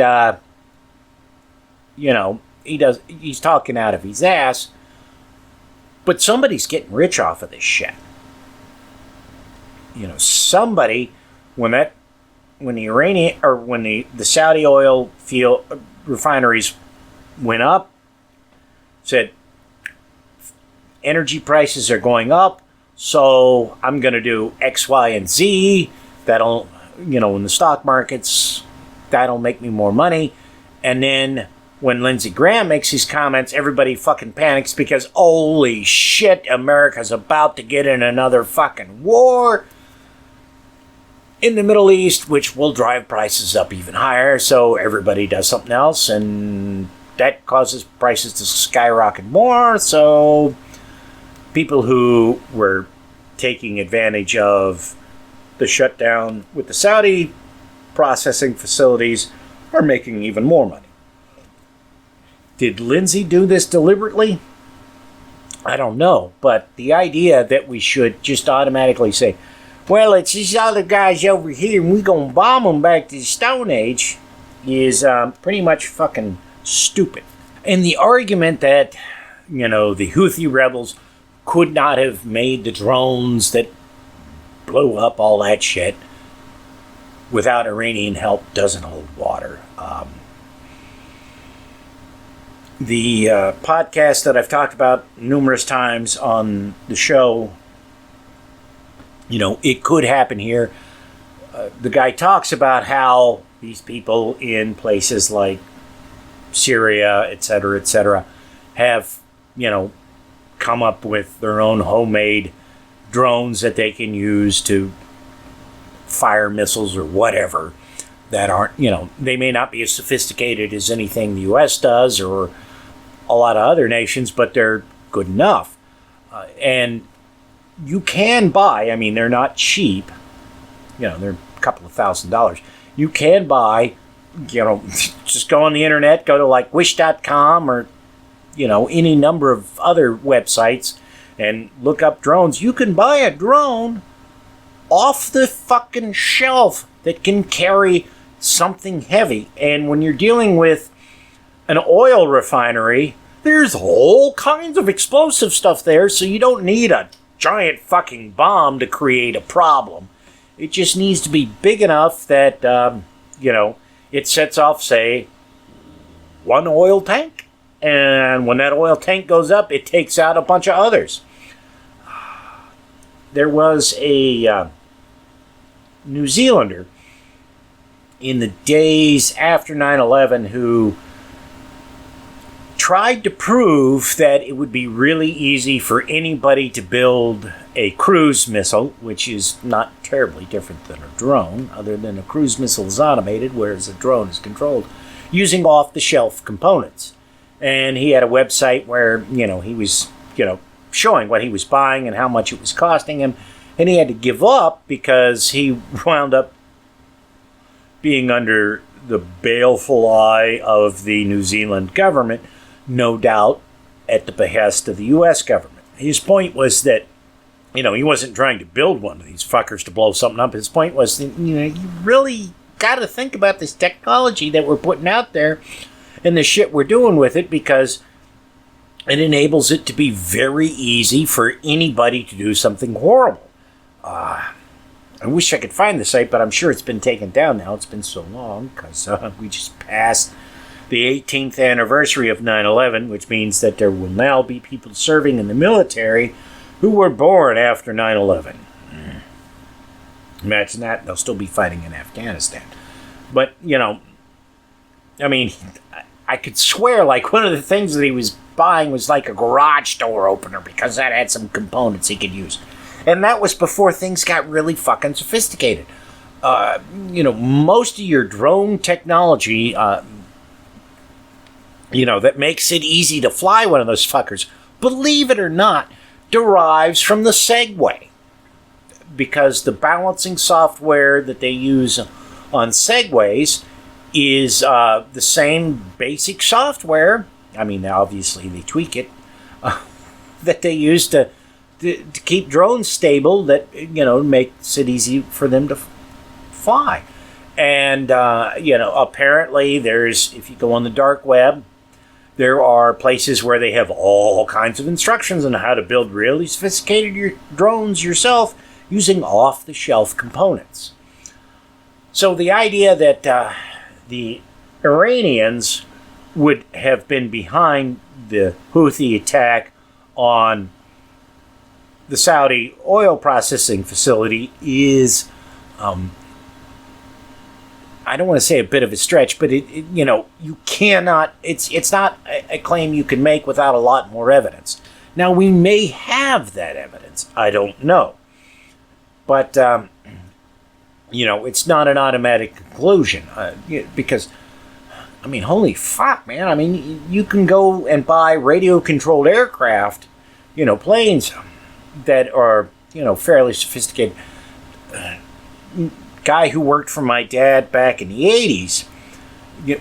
he's talking out of his ass, but somebody's getting rich off of this shit. Somebody, when the Saudi oil field refineries went up, said energy prices are going up, so I'm going to do X, Y, and Z. That'll, in the stock markets, that'll make me more money. And then when Lindsey Graham makes these comments, everybody fucking panics because, holy shit, America's about to get in another fucking war in the Middle East, which will drive prices up even higher. So everybody does something else, and that causes prices to skyrocket more. So people who were taking advantage of the shutdown with the Saudi processing facilities are making even more money. Did Lindsey do this deliberately? I don't know, but the idea that we should just automatically say, well, it's these other guys over here and we're going to bomb them back to the Stone Age is pretty much fucking stupid. And the argument that, the Houthi rebels could not have made the drones that blew up all that shit without Iranian help doesn't hold water. The podcast that I've talked about numerous times on the show, it could happen here. The guy talks about how these people in places like Syria, et cetera, have, come up with their own homemade drones that they can use to fire missiles or whatever that aren't, they may not be as sophisticated as anything the U.S. does or a lot of other nations, but they're good enough. And you can buy, they're not cheap, they're a couple of $1,000s. You can buy, just go on the internet, go to like wish.com or, any number of other websites and look up drones. You can buy a drone off the fucking shelf that can carry something heavy. And when you're dealing with an oil refinery, there's all kinds of explosive stuff there, so you don't need a giant fucking bomb to create a problem. It just needs to be big enough that, it sets off, say, one oil tank. And when that oil tank goes up, it takes out a bunch of others. There was a New Zealander in the days after 9/11 who tried to prove that it would be really easy for anybody to build a cruise missile, which is not terribly different than a drone, other than a cruise missile is automated, whereas a drone is controlled, using off-the-shelf components. And he had a website where, he was, showing what he was buying and how much it was costing him. And he had to give up because he wound up being under the baleful eye of the New Zealand government, no doubt at the behest of the U.S. government. His point was that, he wasn't trying to build one of these fuckers to blow something up. His point was, that, you really got to think about this technology that we're putting out there and the shit we're doing with it, because it enables it to be very easy for anybody to do something horrible. I wish I could find the site, but I'm sure it's been taken down now. It's been so long, because we just passed the 18th anniversary of 9/11, which means that there will now be people serving in the military who were born after 9/11. Imagine that. They'll still be fighting in Afghanistan. But, I could swear like one of the things that he was buying was like a garage door opener, because that had some components he could use. And that was before things got really fucking sophisticated. Most of your drone technology, that makes it easy to fly one of those fuckers, believe it or not, derives from the Segway. Because the balancing software that they use on Segways is the same basic software. Obviously they tweak it, that they use to keep drones stable, that makes it easy for them to fly. And apparently if you go on the dark web, there are places where they have all kinds of instructions on how to build really sophisticated drones yourself using off-the-shelf components. So the idea that the Iranians would have been behind the Houthi attack on the Saudi oil processing facility is, I don't want to say a bit of a stretch, but you cannot, it's not a claim you can make without a lot more evidence. Now, we may have that evidence. I don't know. But, it's not an automatic conclusion, because, holy fuck, man. You can go and buy radio-controlled aircraft, planes that are, fairly sophisticated. Guy who worked for my dad back in the 80s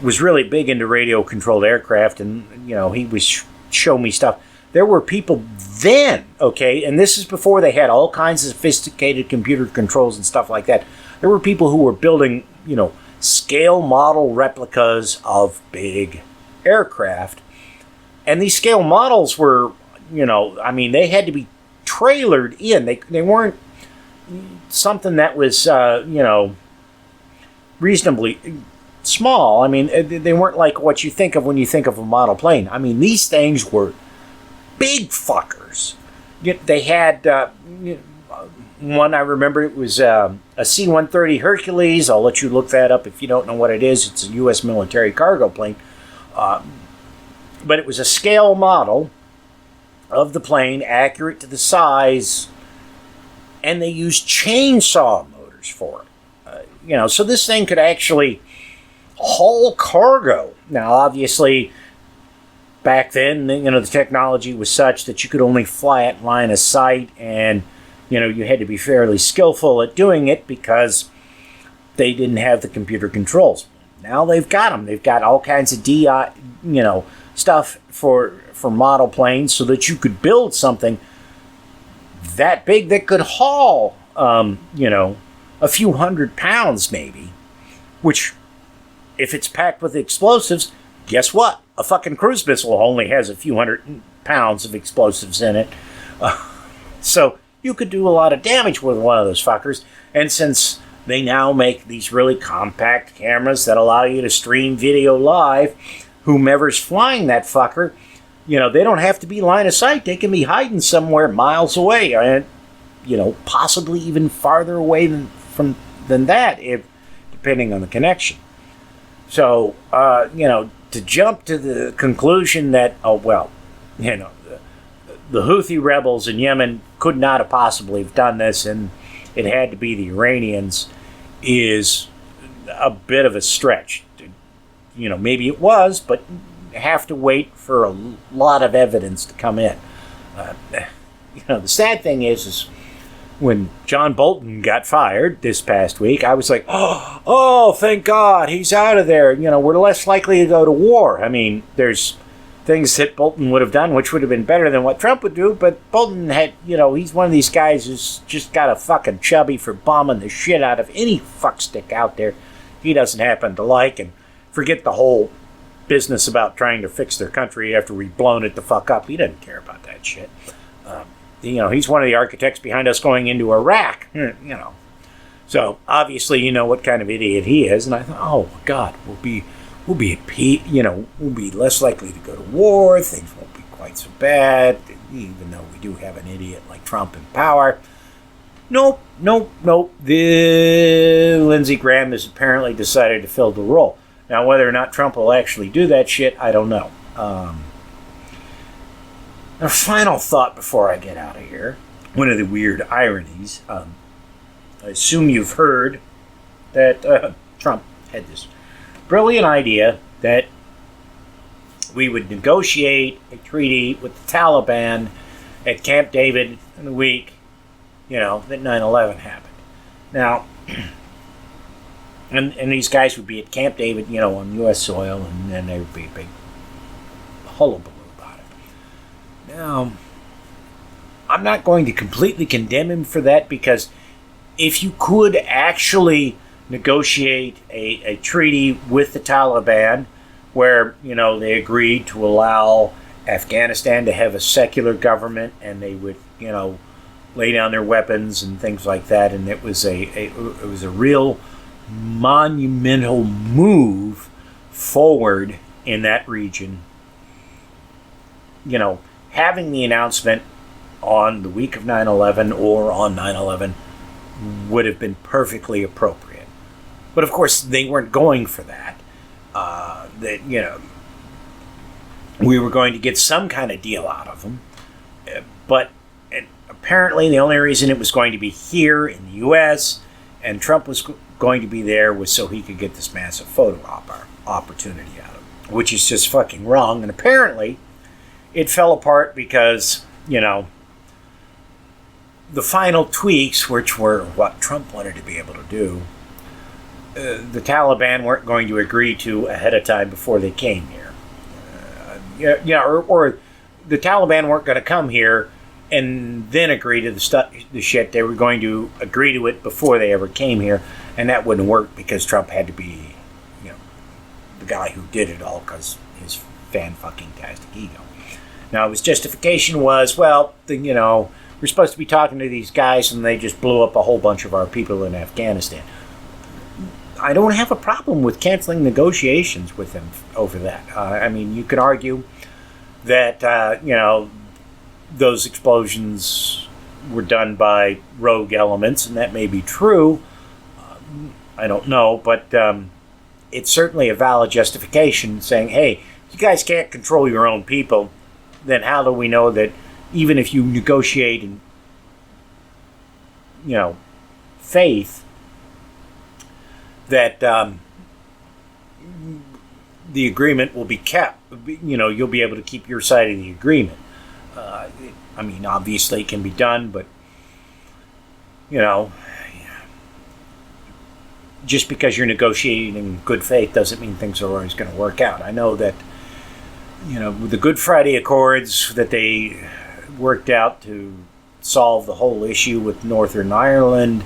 was really big into radio-controlled aircraft, and, he would show me stuff. There were people then, okay, and this is before they had all kinds of sophisticated computer controls and stuff like that. There were people who were building, scale model replicas of big aircraft. And these scale models were, they had to be trailered in. They weren't something that was, reasonably small. They weren't like what you think of when you think of a model plane. These things were big fuckers. They had one, I remember, it was a C-130 Hercules. I'll let you look that up if you don't know what it is. It's a U.S. military cargo plane. But it was a scale model of the plane, accurate to the size, and they used chainsaw motors for it. So this thing could actually haul cargo. Now, obviously, back then, the technology was such that you could only fly it in line of sight, and, you had to be fairly skillful at doing it because they didn't have the computer controls. Now they've got them. They've got all kinds of stuff for model planes so that you could build something that big that could haul, a few hundred pounds maybe, which, if it's packed with explosives, guess what? A fucking cruise missile only has a few hundred pounds of explosives in it. So you could do a lot of damage with one of those fuckers. And since they now make these really compact cameras that allow you to stream video live, whomever's flying that fucker, they don't have to be line of sight. They can be hiding somewhere miles away, and possibly even farther away than that, depending on the connection. So, to jump to the conclusion that, oh, well, you know, the Houthi rebels in Yemen could not have possibly have done this, and it had to be the Iranians, is a bit of a stretch. You know, maybe it was, but have to wait for a lot of evidence to come in. You know, the sad thing is when John Bolton got fired this past week, I was like, oh, thank God, he's out of there. You know, we're less likely to go to war. I mean, there's things that Bolton would have done which would have been better than what Trump would do, but Bolton had, you know, he's one of these guys who's just got a fucking chubby for bombing the shit out of any fuckstick out there he doesn't happen to like, and forget the whole business about trying to fix their country after we've blown it the fuck up. He doesn't care about that shit. You know, he's one of the architects behind us going into Iraq, you know. So, obviously, you know what kind of idiot he is, and I thought, oh, God, we'll be at peace, you know, we'll be less likely to go to war, things won't be quite so bad, even though we do have an idiot like Trump in power. Nope. The Lindsey Graham has apparently decided to fill the role. Now, whether or not Trump will actually do that shit, I don't know. A final thought before I get out of here. One of the weird ironies. I assume you've heard that Trump had this brilliant idea that we would negotiate a treaty with the Taliban at Camp David in the week, you know, that 9/11 happened. Now, and these guys would be at Camp David, you know, on U.S. soil, and then there would be a big hullabaloo about it. Now, I'm not going to completely condemn him for that, because if you could actually negotiate a treaty with the Taliban where, you know, they agreed to allow Afghanistan to have a secular government, and they would, you know, lay down their weapons and things like that, and it was a real monumental move forward in that region. You know, having the announcement on the week of 9/11 or on 9/11 would have been perfectly appropriate. But of course, they weren't going for that. That, you know, we were going to get some kind of deal out of them, but apparently the only reason it was going to be here in the U.S. and Trump was going to be there was so he could get this massive photo opportunity out of it, which is just fucking wrong. And apparently it fell apart because, you know, the final tweaks, which were what Trump wanted to be able to do, the Taliban weren't going to agree to ahead of time before they came here. Or the Taliban weren't going to come here and then agree to the shit. They were going to agree to it before they ever came here, and that wouldn't work because Trump had to be, you know, the guy who did it all because his fan-fucking-tastic ego. Now, his justification was, well, you know, we're supposed to be talking to these guys, and they just blew up a whole bunch of our people in Afghanistan. I don't have a problem with canceling negotiations with them over that. I mean, you could argue that, you know, those explosions were done by rogue elements, and that may be true. I don't know, but it's certainly a valid justification saying, hey, you guys can't control your own people, then how do we know that even if you negotiate in, you know, faith, that the agreement will be kept? You know, you'll be able to keep your side of the agreement. I mean, obviously it can be done, but, you know, just because you're negotiating in good faith doesn't mean things are always going to work out. I know that, you know, with the Good Friday Accords that they worked out to solve the whole issue with Northern Ireland,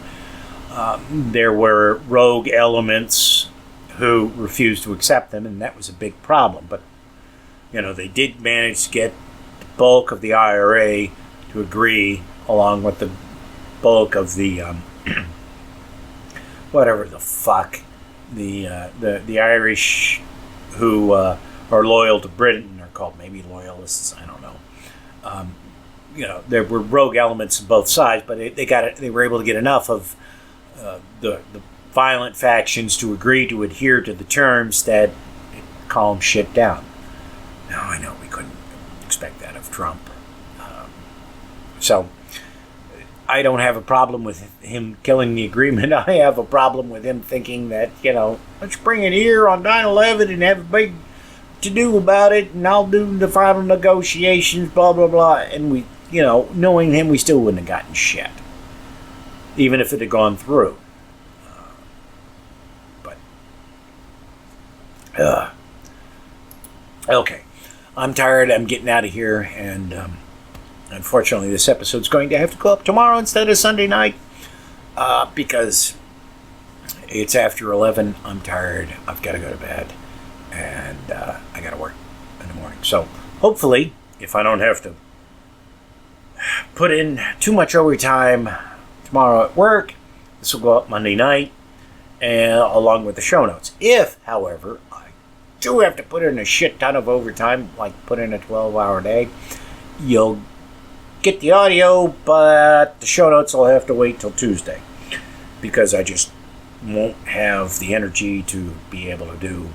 there were rogue elements who refused to accept them, and that was a big problem. But, you know, they did manage to get the bulk of the IRA to agree, along with the bulk of the whatever the fuck, the Irish who are loyal to Britain are called maybe loyalists. I don't know. You know, there were rogue elements on both sides, but they were able to get enough of the violent factions to agree to adhere to the terms that calm shit down. Now, I know we couldn't expect that of Trump. So, I don't have a problem with him killing the agreement. I have a problem with him thinking that, let's bring it here on 9/11 and have a big to-do about it, and I'll do the final negotiations, blah, blah, blah. And we, knowing him, we still wouldn't have gotten shit. Even if it had gone through. Okay. I'm tired. I'm getting out of here. And unfortunately, this episode's going to have to go up tomorrow instead of Sunday night. Because it's after 11. I'm tired. I've got to go to bed. And I got to work in the morning. So hopefully, if I don't have to put in too much overtime tomorrow at work, this will go up Monday night, and along with the show notes. If, however, I do have to put in a shit ton of overtime, like put in a 12-hour day, you'll get the audio, but the show notes will have to wait till Tuesday, because I just won't have the energy to be able to do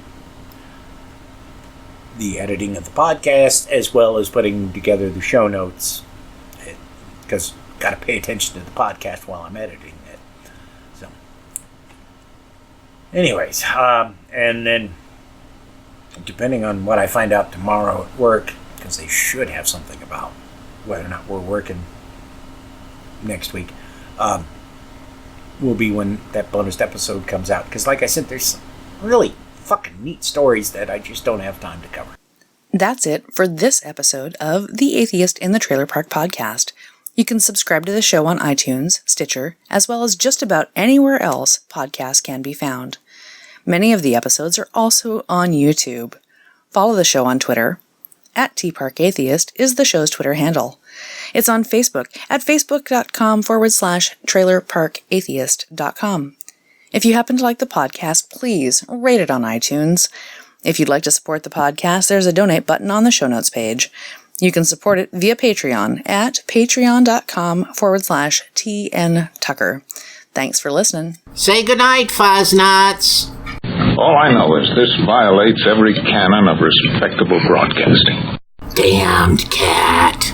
the editing of the podcast as well as putting together the show notes, because got to pay attention to the podcast while I'm editing it. So, anyways, and then depending on what I find out tomorrow at work, because they should have something about whether or not we're working next week, will be when that bonus episode comes out. Because like I said, there's some really fucking neat stories that I just don't have time to cover. That's it for this episode of The Atheist in the Trailer Park Podcast. You can subscribe to the show on iTunes, Stitcher, as well as just about anywhere else podcasts can be found. Many of the episodes are also on YouTube. Follow the show on Twitter. @TParkAtheist is the show's Twitter handle. It's on Facebook at facebook.com/trailerparkatheist.com. If you happen to like the podcast, please rate it on iTunes. If you'd like to support the podcast, there's a donate button on the show notes page. You can support it via Patreon at patreon.com/TNTucker. Thanks for listening. Say goodnight, Fosnuts. All I know is this violates every canon of respectable broadcasting. Damned cat.